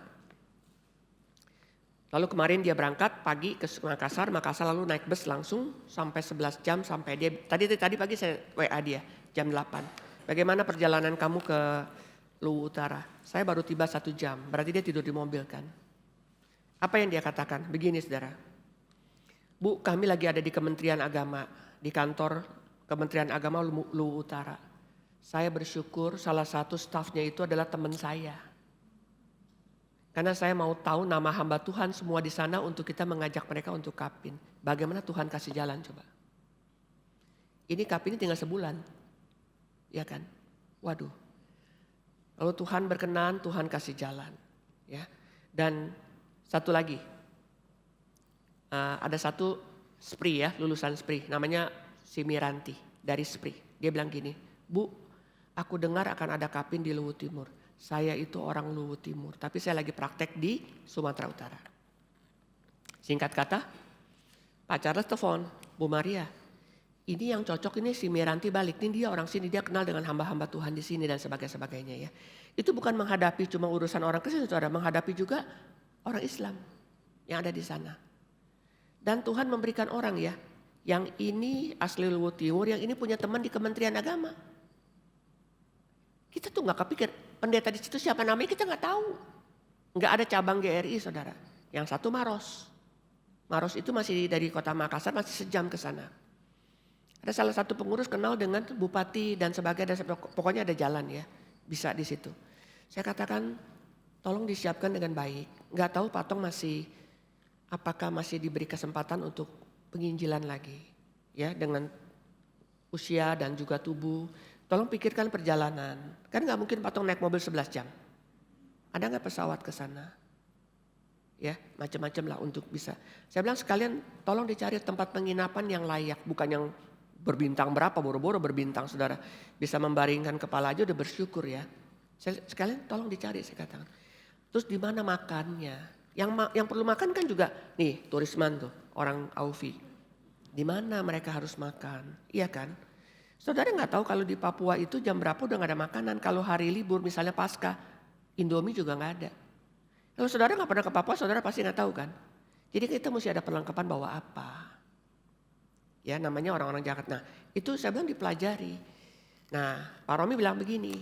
Lalu kemarin dia berangkat pagi ke Makassar lalu naik bus langsung sampai 11 jam sampai dia, tadi pagi saya WA dia jam 8. Bagaimana perjalanan kamu ke Luwu Utara? Saya baru tiba 1 jam, berarti dia tidur di mobil kan. Apa yang dia katakan? Begini saudara. Bu, kami lagi ada di Kementerian Agama, di kantor Kementerian Agama Luwu Utara. Saya bersyukur salah satu stafnya itu adalah teman saya. Karena saya mau tahu nama hamba Tuhan semua di sana untuk kita mengajak mereka untuk kapin. Bagaimana Tuhan kasih jalan coba. Ini kapin ini tinggal sebulan. Ya kan? Waduh. Lalu Tuhan berkenan, Tuhan kasih jalan. Ya. Dan satu lagi. Ada satu SPRI ya, lulusan SPRI. Namanya Simiranti dari SPRI. Dia bilang gini, Bu, aku dengar akan ada kapin di Luwu Timur. Saya itu orang Luwu Timur, tapi saya lagi praktek di Sumatera Utara. Singkat kata, Pak Charles telepon, Bu Maria, ini yang cocok ini si Miranti balik, ini dia orang sini, dia kenal dengan hamba-hamba Tuhan di sini dan sebagainya ya. Itu bukan menghadapi cuma urusan orang Kristen, saudara, menghadapi juga orang Islam yang ada di sana. Dan Tuhan memberikan orang ya, yang ini asli Luwu Timur, yang ini punya teman di Kementerian Agama. Kita tuh nggak kepikir pendeta di situ siapa namanya kita nggak tahu. Nggak ada cabang GRI saudara. Yang satu Maros. Maros itu masih dari kota Makassar masih sejam ke sana. Ada salah satu pengurus kenal dengan bupati dan sebagainya. Pokoknya ada jalan ya. Bisa di situ. Saya katakan tolong disiapkan dengan baik. Nggak tahu Pak Tong apakah masih diberi kesempatan untuk penginjilan lagi. Ya dengan usia dan juga tubuh. Tolong pikirkan perjalanan. Kan gak mungkin Pak Tong naik mobil 11 jam. Ada gak pesawat ke sana? Ya macam-macam lah untuk bisa. Saya bilang sekalian tolong dicari tempat penginapan yang layak. Bukan yang berbintang berapa, boro-boro berbintang saudara. Bisa membaringkan kepala aja udah bersyukur ya. Sekalian tolong dicari saya katakan. Terus di mana makannya? Yang perlu makan kan juga nih turisman tuh orang Aufi. Di mana mereka harus makan? Iya kan? Saudara nggak tahu kalau di Papua itu jam berapa udah nggak ada makanan. Kalau hari libur misalnya Paskah, Indomie juga nggak ada. Kalau saudara nggak pernah ke Papua, saudara pasti nggak tahu kan. Jadi kita mesti ada perlengkapan bawa apa. Ya namanya orang-orang Jakarta. Nah itu saya bilang dipelajari. Nah Pak Romi bilang begini,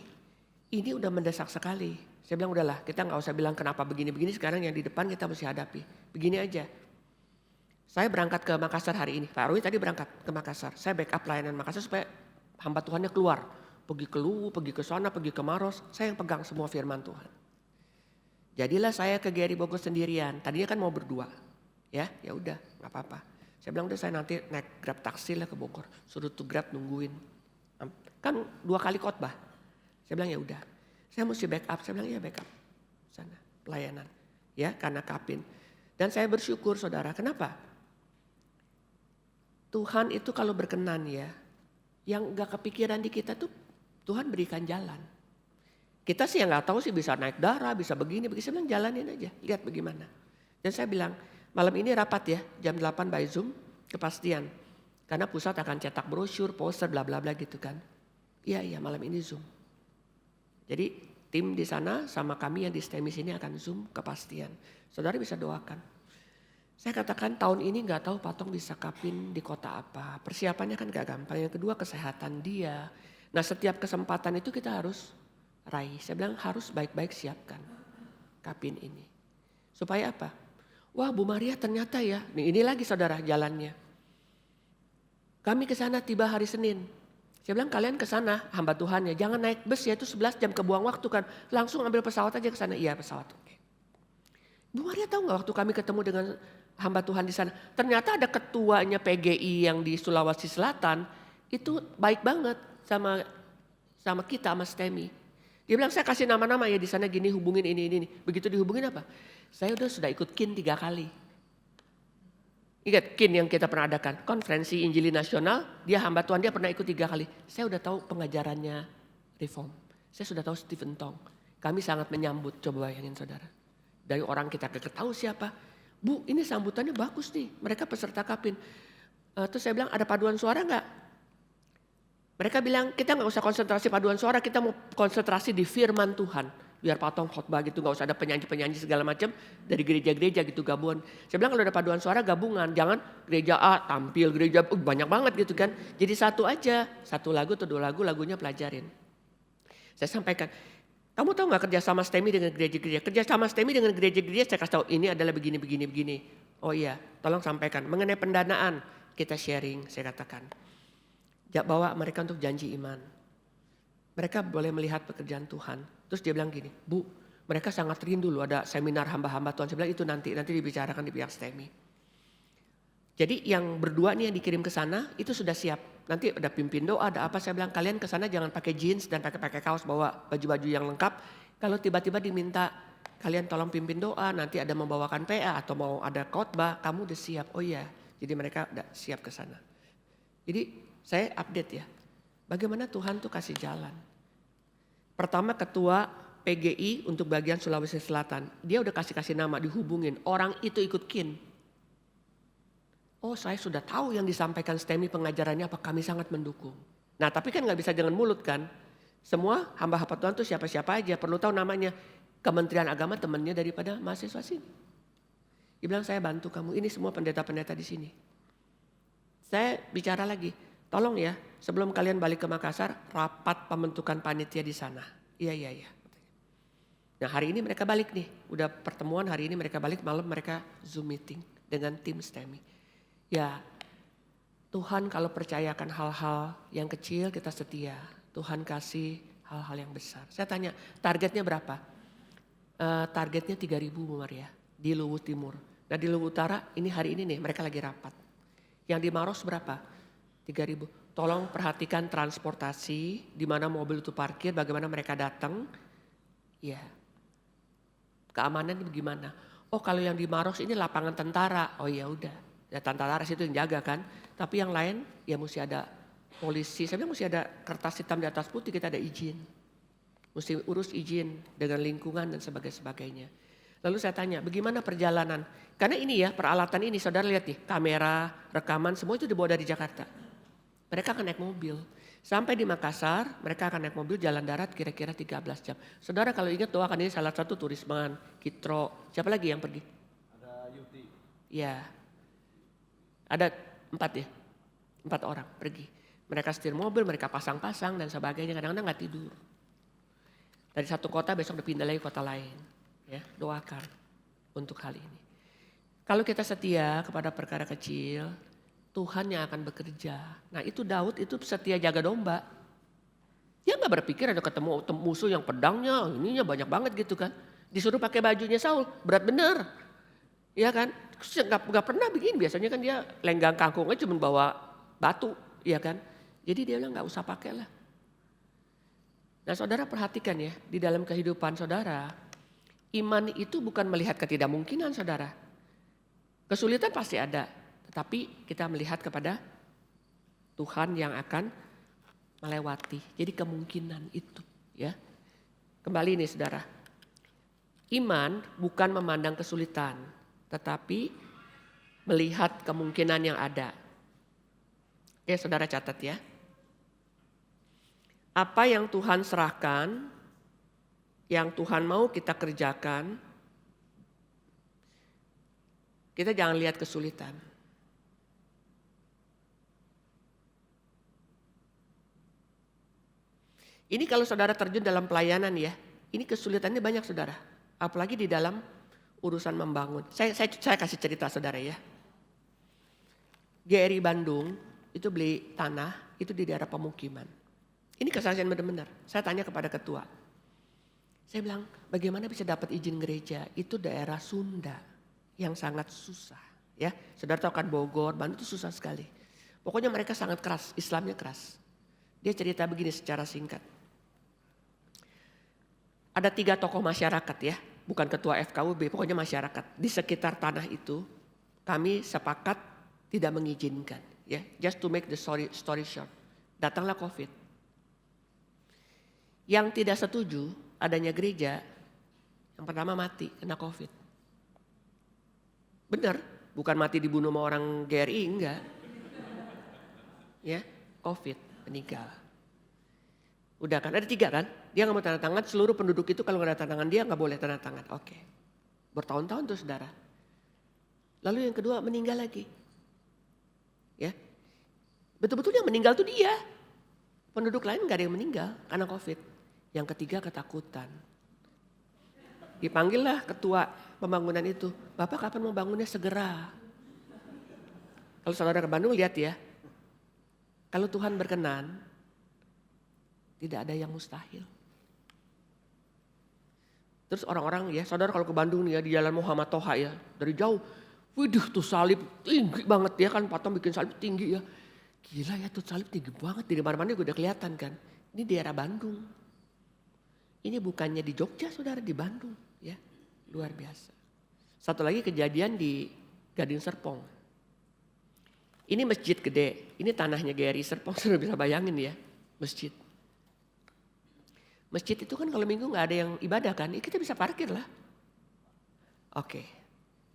ini udah mendesak sekali. Saya bilang udahlah kita nggak usah bilang kenapa begini-begini. Sekarang yang di depan kita mesti hadapi. Begini aja. Saya berangkat ke Makassar hari ini. Pak Romi tadi berangkat ke Makassar. Saya backup pelayanan Makassar supaya hamba Tuhannya keluar, pergi ke Luwu, pergi ke sana, pergi ke Maros, saya yang pegang semua firman Tuhan. Jadilah saya ke GRI Bogor sendirian, tadinya kan mau berdua, ya udah nggak apa-apa. Saya bilang udah saya nanti naik Grab taksi lah ke Bogor, suruh tuh Grab nungguin. Kan 2 kali khotbah, saya bilang ya udah, saya mesti backup, saya bilang ya backup sana pelayanan, ya karena kapin. Dan saya bersyukur saudara, kenapa? Tuhan itu kalau berkenan ya. Yang gak kepikiran di kita tuh Tuhan berikan jalan. Kita sih yang gak tahu sih bisa naik darah, bisa begini. Saya bilang jalanin aja, lihat bagaimana. Dan saya bilang malam ini rapat ya jam 8 by Zoom kepastian. Karena pusat akan cetak brosur, poster, bla bla bla gitu kan. Iya malam ini Zoom. Jadi tim di sana sama kami yang di STEMIS ini akan Zoom kepastian. Saudara bisa doakan. Saya katakan tahun ini gak tahu Pak Tong bisa kapin di kota apa. Persiapannya kan gak gampang. Yang kedua kesehatan dia. Nah setiap kesempatan itu kita harus raih. Saya bilang harus baik-baik siapkan kapin ini. Supaya apa? Wah Bu Maria ternyata ya. Ini lagi saudara jalannya. Kami ke sana tiba hari Senin. Saya bilang kalian ke sana hamba Tuhan ya. Jangan naik bus ya itu 11 jam kebuang waktu kan. Langsung ambil pesawat aja ke sana. Iya pesawat. Bu Maria tahu gak waktu kami ketemu dengan hamba Tuhan di sana. Ternyata ada ketuanya PGI yang di Sulawesi Selatan. Itu baik banget sama kita, sama STEMI. Dia bilang saya kasih nama-nama ya di sana gini hubungin ini. Begitu dihubungin apa? Saya sudah ikut KIN 3 kali. Ingat KIN yang kita pernah adakan. Konferensi Injili Nasional. Dia hamba Tuhan dia pernah ikut 3 kali. Saya udah tahu pengajarannya Reform. Saya sudah tahu Stephen Tong. Kami sangat menyambut. Coba bayangin saudara. Dari orang kita tahu siapa. Bu ini sambutannya bagus nih, mereka peserta kapin. Terus saya bilang ada paduan suara gak? Mereka bilang kita gak usah konsentrasi paduan suara, kita mau konsentrasi di firman Tuhan. biar potong khotbah gitu, nggak usah ada penyanyi-penyanyi segala macam dari gereja-gereja gitu gabungan. Saya bilang kalau ada paduan suara gabungan, jangan gereja A tampil, gereja banyak banget gitu kan. Jadi satu aja, satu lagu atau 2 lagu, lagunya pelajarin. Saya sampaikan, kamu tahu nggak kerja sama STEMI dengan gereja-gereja? Kerja sama STEMI dengan gereja-gereja saya kasih tahu ini adalah begini. Oh iya, tolong sampaikan mengenai pendanaan kita sharing, saya katakan. Bawa mereka untuk janji iman. Mereka boleh melihat pekerjaan Tuhan. Terus dia bilang gini, Bu, mereka sangat rindu loh ada seminar hamba-hamba Tuhan. Saya bilang itu nanti dibicarakan di pihak STEMI. Jadi yang berdua nih yang dikirim ke sana itu sudah siap. Nanti ada pimpin doa, ada apa. Saya bilang kalian ke sana jangan pakai jeans dan pakai kaos, bawa baju-baju yang lengkap. Kalau tiba-tiba diminta kalian tolong pimpin doa, nanti ada membawakan PA atau mau ada khotbah, kamu udah siap. Oh iya, jadi mereka udah siap ke sana. Jadi saya update ya. Bagaimana Tuhan tuh kasih jalan. Pertama ketua PGI untuk bagian Sulawesi Selatan. Dia udah kasih nama, dihubungin. Orang itu ikut KIN. Oh saya sudah tahu yang disampaikan STEMI pengajarannya apa, kami sangat mendukung. Nah tapi kan gak bisa dengan mulut kan. Semua hamba-hamba Tuhan tuh siapa-siapa aja. Perlu tahu namanya. Kementerian Agama temannya daripada mahasiswa sini. Dia bilang saya bantu kamu, ini semua pendeta-pendeta di sini. Saya bicara lagi. Tolong ya, sebelum kalian balik ke Makassar, rapat pembentukan panitia di sana. Iya. Nah hari ini mereka balik nih, udah pertemuan hari ini mereka balik, malam mereka Zoom meeting dengan tim STEMI. Ya, Tuhan kalau percayakan hal-hal yang kecil kita setia. Tuhan kasih hal-hal yang besar. Saya tanya, targetnya berapa? Targetnya 3.000 Bu Maria, di Luwu Timur. Nah di Luwu Utara, ini hari ini nih mereka lagi rapat. Yang di Maros berapa? 3.000. Tolong perhatikan transportasi, di mana mobil itu parkir, bagaimana mereka datang. Ya. Keamanan ini bagaimana? Oh kalau yang di Maros ini lapangan tentara. Oh ya udah. Ya tentara situ yang jaga kan. Tapi yang lain ya mesti ada polisi. Saya bilang mesti ada kertas hitam di atas putih, kita ada izin. Mesti urus izin dengan lingkungan dan sebagainya. Lalu saya tanya, bagaimana perjalanan? Karena ini ya peralatan ini, saudara lihat nih, kamera, rekaman, semua itu dibawa dari Jakarta. Mereka akan naik mobil. Sampai di Makassar, mereka akan naik mobil jalan darat kira-kira 13 jam. Saudara kalau ingat doakan ini salah satu turisman, Kitro. Siapa lagi yang pergi? Ada Yuti. Ya. Ada 4 ya. 4 orang pergi. Mereka setir mobil, mereka pasang-pasang dan sebagainya. Kadang-kadang gak tidur. Dari satu kota besok pindah lagi kota lain. Ya, doakan untuk hal ini. Kalau kita setia kepada perkara kecil, Tuhan yang akan bekerja. Nah itu Daud itu setia jaga domba. Dia gak berpikir ada ketemu musuh yang pedangnya, ininya banyak banget gitu kan. Disuruh pakai bajunya Saul, berat bener. Ya kan, gak pernah begini, biasanya kan dia lenggang kangkungnya cuma bawa batu. Ya kan, jadi dia bilang gak usah pakai lah. Nah saudara perhatikan ya, di dalam kehidupan saudara, iman itu bukan melihat ketidakmungkinan saudara. Kesulitan pasti ada. Tetapi kita melihat kepada Tuhan yang akan melewati. Jadi kemungkinan itu ya. Kembali nih saudara. Iman bukan memandang kesulitan. Tetapi melihat kemungkinan yang ada. Oke saudara catat ya. Apa yang Tuhan serahkan. Yang Tuhan mau kita kerjakan. Kita jangan lihat kesulitan. Ini kalau saudara terjun dalam pelayanan ya, ini kesulitannya banyak saudara. Apalagi di dalam urusan membangun. Saya kasih cerita saudara ya. GRI Bandung itu beli tanah itu di daerah pemukiman. Ini kesaksian benar-benar. Saya tanya kepada ketua. Saya bilang bagaimana bisa dapat izin gereja? Itu daerah Sunda yang sangat susah. Ya, saudara tahu kan Bogor, Bandung itu susah sekali. Pokoknya mereka sangat keras, Islamnya keras. Dia cerita begini secara singkat. Ada 3 tokoh masyarakat ya, bukan ketua FKUB, pokoknya masyarakat. Di sekitar tanah itu kami sepakat tidak mengizinkan. Ya, just to make the story short. Datanglah COVID. Yang tidak setuju adanya gereja, yang pertama mati kena COVID. Benar, bukan mati dibunuh sama orang GRI, enggak. Ya, COVID, meninggal. Udah kan, ada 3 kan. Dia nggak mau tanda tangan, seluruh penduduk itu kalau nggak ada tanda tangan dia nggak boleh tanda tangan. Oke. Bertahun-tahun tuh saudara. Lalu yang kedua meninggal lagi. Ya. Betul-betul yang meninggal tuh dia. Penduduk lain nggak ada yang meninggal karena COVID. Yang ketiga ketakutan. Dipanggillah ketua pembangunan itu. Bapak kapan mau bangunnya? Segera. Kalau saudara ke Bandung lihat ya. Kalau Tuhan berkenan, tidak ada yang mustahil. Terus orang-orang ya, saudara kalau ke Bandung nih ya, di Jalan Muhammad Toha ya, dari jauh, widih tuh salib tinggi banget ya kan, patung bikin salib tinggi ya. Gila ya tuh salib tinggi banget, di mana-mana udah kelihatan kan. Ini daerah Bandung. Ini bukannya di Jogja saudara, di Bandung ya, luar biasa. Satu lagi kejadian di Gading Serpong. Ini masjid gede, ini tanahnya GRI Serpong, sudah bisa bayangin ya, masjid. Masjid itu kan kalau minggu nggak ada yang ibadah kan, kita bisa parkir lah. Oke,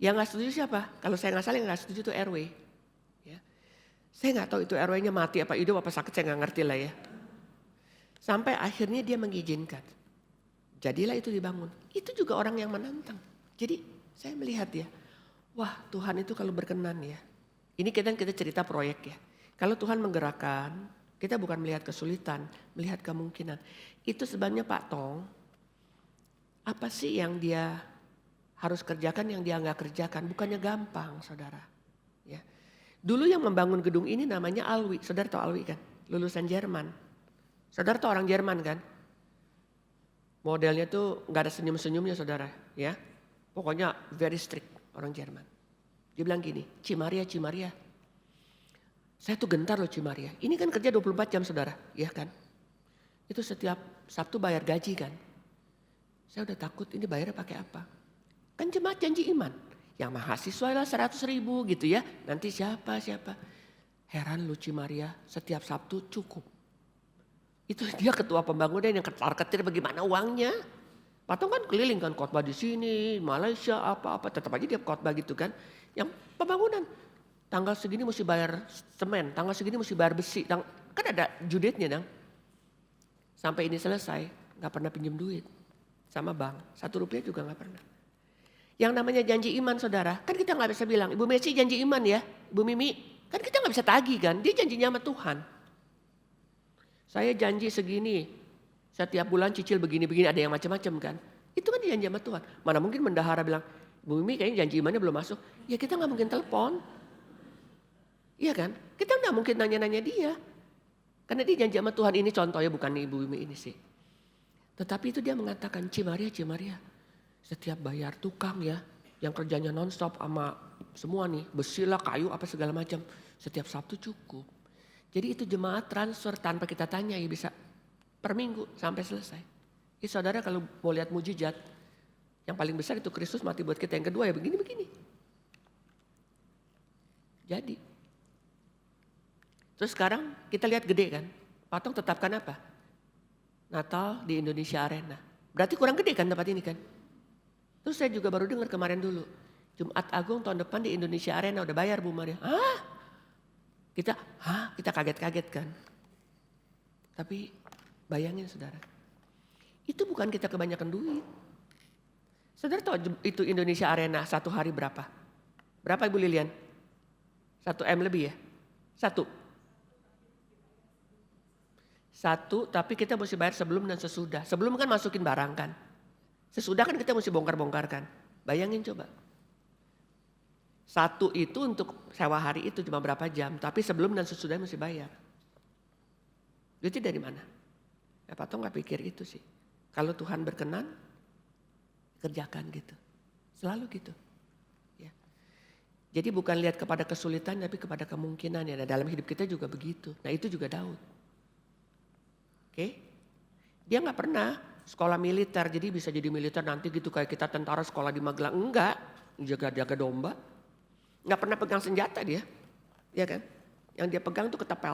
yang nggak setuju siapa? Kalau saya nggak salah yang nggak setuju itu RW. Ya. Saya nggak tahu itu RW-nya mati apa hidup apa sakit, saya nggak ngerti lah ya. Sampai akhirnya dia mengizinkan. Jadilah itu dibangun. Itu juga orang yang menantang. Jadi saya melihat ya, wah Tuhan itu kalau berkenan ya. Ini kita cerita proyek ya. Kalau Tuhan menggerakkan, kita bukan melihat kesulitan, melihat kemungkinan. Itu sebabnya Pak Tong, apa sih yang dia harus kerjakan yang dia nggak kerjakan? Bukannya gampang saudara. Ya. Dulu yang membangun gedung ini namanya Alwi. Saudara tahu Alwi kan? Lulusan Jerman. Saudara tahu orang Jerman kan? Modelnya tuh nggak ada senyum-senyumnya saudara. Ya, pokoknya very strict orang Jerman. Dia bilang gini, Cimaria. Saya tuh gentar loh Cimaria. Ini kan kerja 24 jam saudara, ya kan? Itu setiap Sabtu bayar gaji kan. Saya udah takut ini bayarnya pakai apa. Kan jemaat janji iman. Yang mahasiswa lah 100.000 gitu ya. Nanti siapa. Heran lu Cimaria, setiap Sabtu cukup. Itu dia ketua pembangunan yang ketar-ketir bagaimana uangnya. Patong kan keliling kan khotbah di sini, Malaysia apa-apa. Tetap aja dia khotbah gitu kan. Yang pembangunan. Tanggal segini mesti bayar semen, tanggal segini mesti bayar besi. Kan ada judetnya dong. Sampai ini selesai, gak pernah pinjam duit sama bank. 1 rupiah juga gak pernah. Yang namanya janji iman saudara, kan kita gak bisa bilang, Ibu Messi janji iman ya, Ibu Mimi. Kan kita gak bisa tagih kan, dia janjinya sama Tuhan. Saya janji segini, setiap bulan cicil begini-begini, ada yang macam-macam kan. Itu kan janji sama Tuhan. Mana mungkin bendahara bilang, Bu Mimi kayaknya janji imannya belum masuk. Ya kita gak mungkin telepon. Iya kan? Kita gak mungkin nanya-nanya dia. Karena dia janji sama Tuhan, ini contohnya bukan Ibu Mimi ini sih. Tetapi itu dia mengatakan, Cimaria. Setiap bayar tukang ya, yang kerjanya nonstop sama semua nih, besi lah, kayu apa segala macam. Setiap Sabtu cukup. Jadi itu jemaat transfer tanpa kita tanya ya bisa per minggu sampai selesai. Jadi saudara kalau mau lihat mujizat, yang paling besar itu Kristus mati buat kita. Yang kedua ya begini. Jadi. Terus sekarang kita lihat gede kan. Patong tetapkan apa? Natal di Indonesia Arena. Berarti kurang gede kan tempat ini kan. Terus saya juga baru dengar kemarin dulu. Jumat Agung tahun depan di Indonesia Arena udah bayar Bu Maria. Kita kaget-kaget kan. Tapi bayangin saudara. Itu bukan kita kebanyakan duit. Saudara tahu itu Indonesia Arena 1 hari berapa? Berapa Ibu Lilian? 1 M lebih ya? 1. Tapi kita mesti bayar sebelum dan sesudah. Sebelum kan masukin barang kan. Sesudah kan kita mesti bongkar-bongkar kan. Bayangin coba. 1 itu untuk sewa hari itu cuma berapa jam. Tapi sebelum dan sesudah mesti bayar. Duitnya dari mana? Ya Patong gak pikir itu sih. Kalau Tuhan berkenan, kerjakan gitu. Selalu gitu. Ya. Jadi bukan lihat kepada kesulitan tapi kepada kemungkinan ya. Nah, dalam hidup kita juga begitu. Nah itu juga Daud. Oke. Dia gak pernah sekolah militer. Jadi bisa jadi militer nanti gitu kayak kita tentara sekolah di Magelang. Enggak. Jaga-jaga domba. Gak pernah pegang senjata dia. Ya kan. Yang dia pegang tuh ketapel.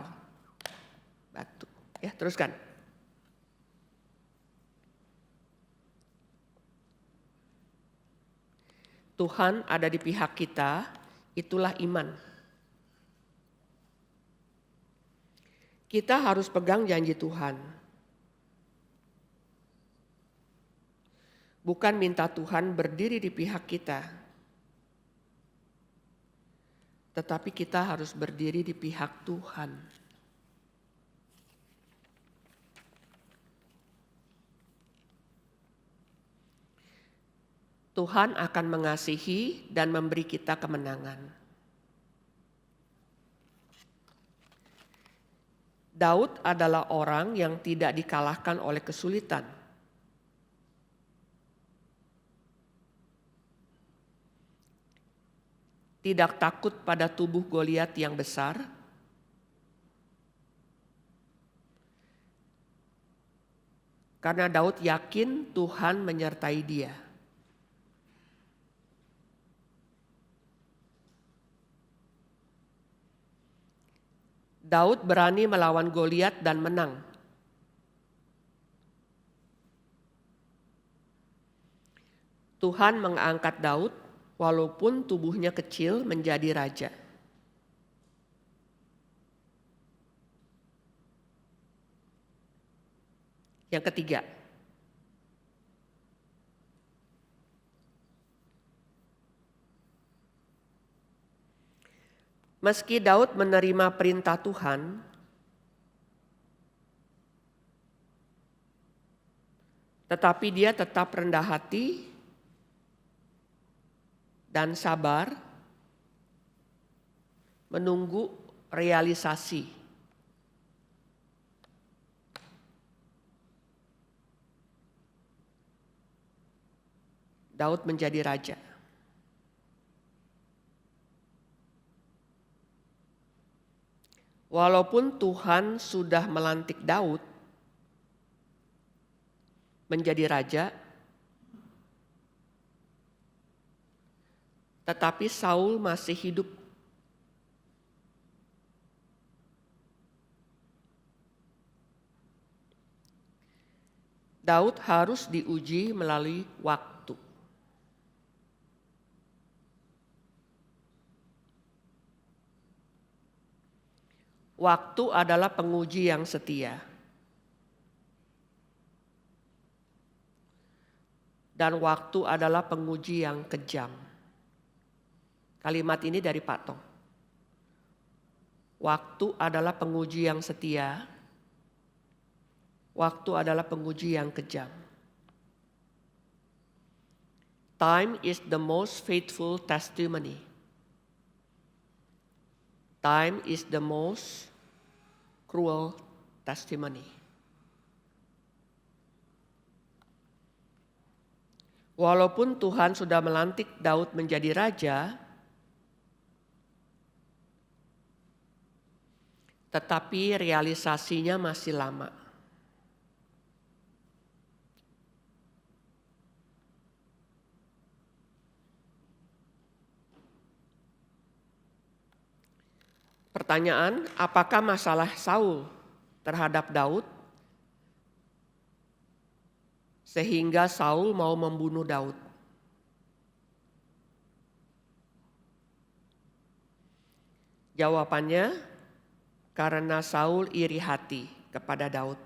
Batu. Ya teruskan. Tuhan ada di pihak kita, itulah iman. Kita harus pegang janji Tuhan. bukan minta Tuhan berdiri di pihak kita, tetapi kita harus berdiri di pihak Tuhan. Tuhan akan mengasihi dan memberi kita kemenangan. Daud adalah orang yang tidak dikalahkan oleh kesulitan. Tidak takut pada tubuh Goliat yang besar. Karena Daud yakin Tuhan menyertai dia. Daud berani melawan Goliat dan menang. Tuhan mengangkat Daud walaupun tubuhnya kecil menjadi raja. Yang ketiga, meski Daud menerima perintah Tuhan, tetapi dia tetap rendah hati dan sabar menunggu realisasi. Daud menjadi raja. Walaupun Tuhan sudah melantik Daud menjadi raja, tetapi Saul masih hidup. Daud harus diuji melalui waktu. Waktu adalah penguji yang setia. Dan waktu adalah penguji yang kejam. Kalimat ini dari Pak Tong. Waktu adalah penguji yang setia. Waktu adalah penguji yang kejam. Time is the most faithful testimony. Time is the most cruel testimony. Walaupun Tuhan sudah melantik Daud menjadi raja, tetapi realisasinya masih lama. Pertanyaan, apakah masalah Saul terhadap Daud sehingga Saul mau membunuh Daud? Jawabannya, karena Saul iri hati kepada Daud.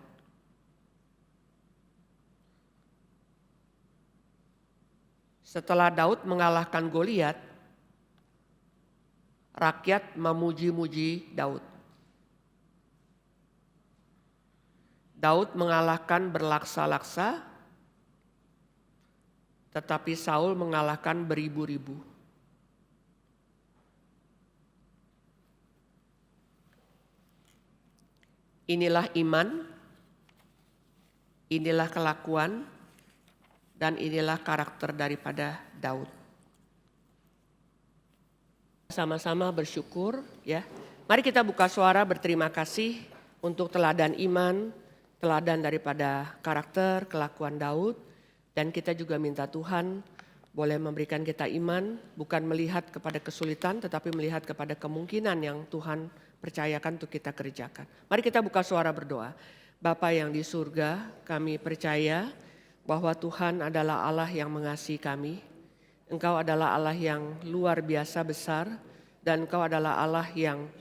Setelah Daud mengalahkan Goliat, rakyat memuji-muji Daud. Daud mengalahkan berlaksa-laksa, tetapi Saul mengalahkan beribu-ribu. Inilah iman, inilah kelakuan, dan inilah karakter daripada Daud. Sama-sama bersyukur ya. Mari kita buka suara berterima kasih untuk teladan iman, teladan daripada karakter, kelakuan Daud. Dan kita juga minta Tuhan boleh memberikan kita iman, bukan melihat kepada kesulitan tetapi melihat kepada kemungkinan yang Tuhan percayakan untuk kita kerjakan. Mari kita buka suara berdoa. Bapa yang di surga, kami percaya bahwa Tuhan adalah Allah yang mengasihi kami. Engkau adalah Allah yang luar biasa besar dan Engkau adalah Allah yang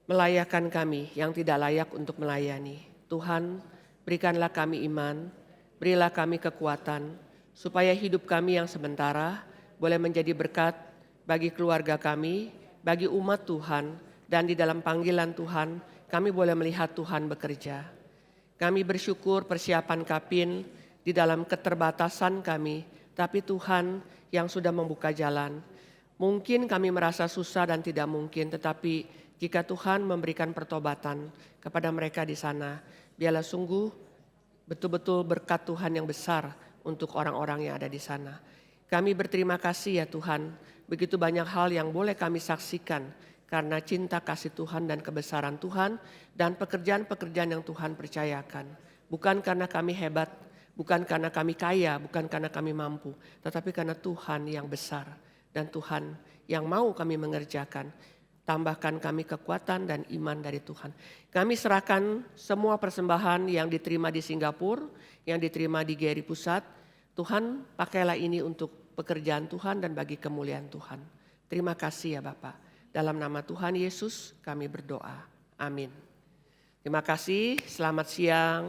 melayakkan kami yang tidak layak untuk melayani. Tuhan, berikanlah kami iman, berilah kami kekuatan, supaya hidup kami yang sementara boleh menjadi berkat bagi keluarga kami, bagi umat Tuhan, dan di dalam panggilan Tuhan kami boleh melihat Tuhan bekerja. Kami bersyukur persiapan Kapin di dalam keterbatasan kami, tapi Tuhan yang sudah membuka jalan. Mungkin kami merasa susah dan tidak mungkin, tetapi jika Tuhan memberikan pertobatan kepada mereka di sana, biarlah sungguh betul-betul berkat Tuhan yang besar untuk orang-orang yang ada di sana. Kami berterima kasih ya Tuhan, begitu banyak hal yang boleh kami saksikan karena cinta kasih Tuhan dan kebesaran Tuhan dan pekerjaan-pekerjaan yang Tuhan percayakan. Bukan karena kami hebat, bukan karena kami kaya, bukan karena kami mampu, tetapi karena Tuhan yang besar dan Tuhan yang mau kami mengerjakan. Tambahkan kami kekuatan dan iman dari Tuhan. Kami serahkan semua persembahan yang diterima di Singapura, yang diterima di GRI Pusat. Tuhan, pakailah ini untuk pekerjaan Tuhan dan bagi kemuliaan Tuhan. Terima kasih ya Bapak. Dalam nama Tuhan Yesus kami berdoa. Amin. Terima kasih, selamat siang.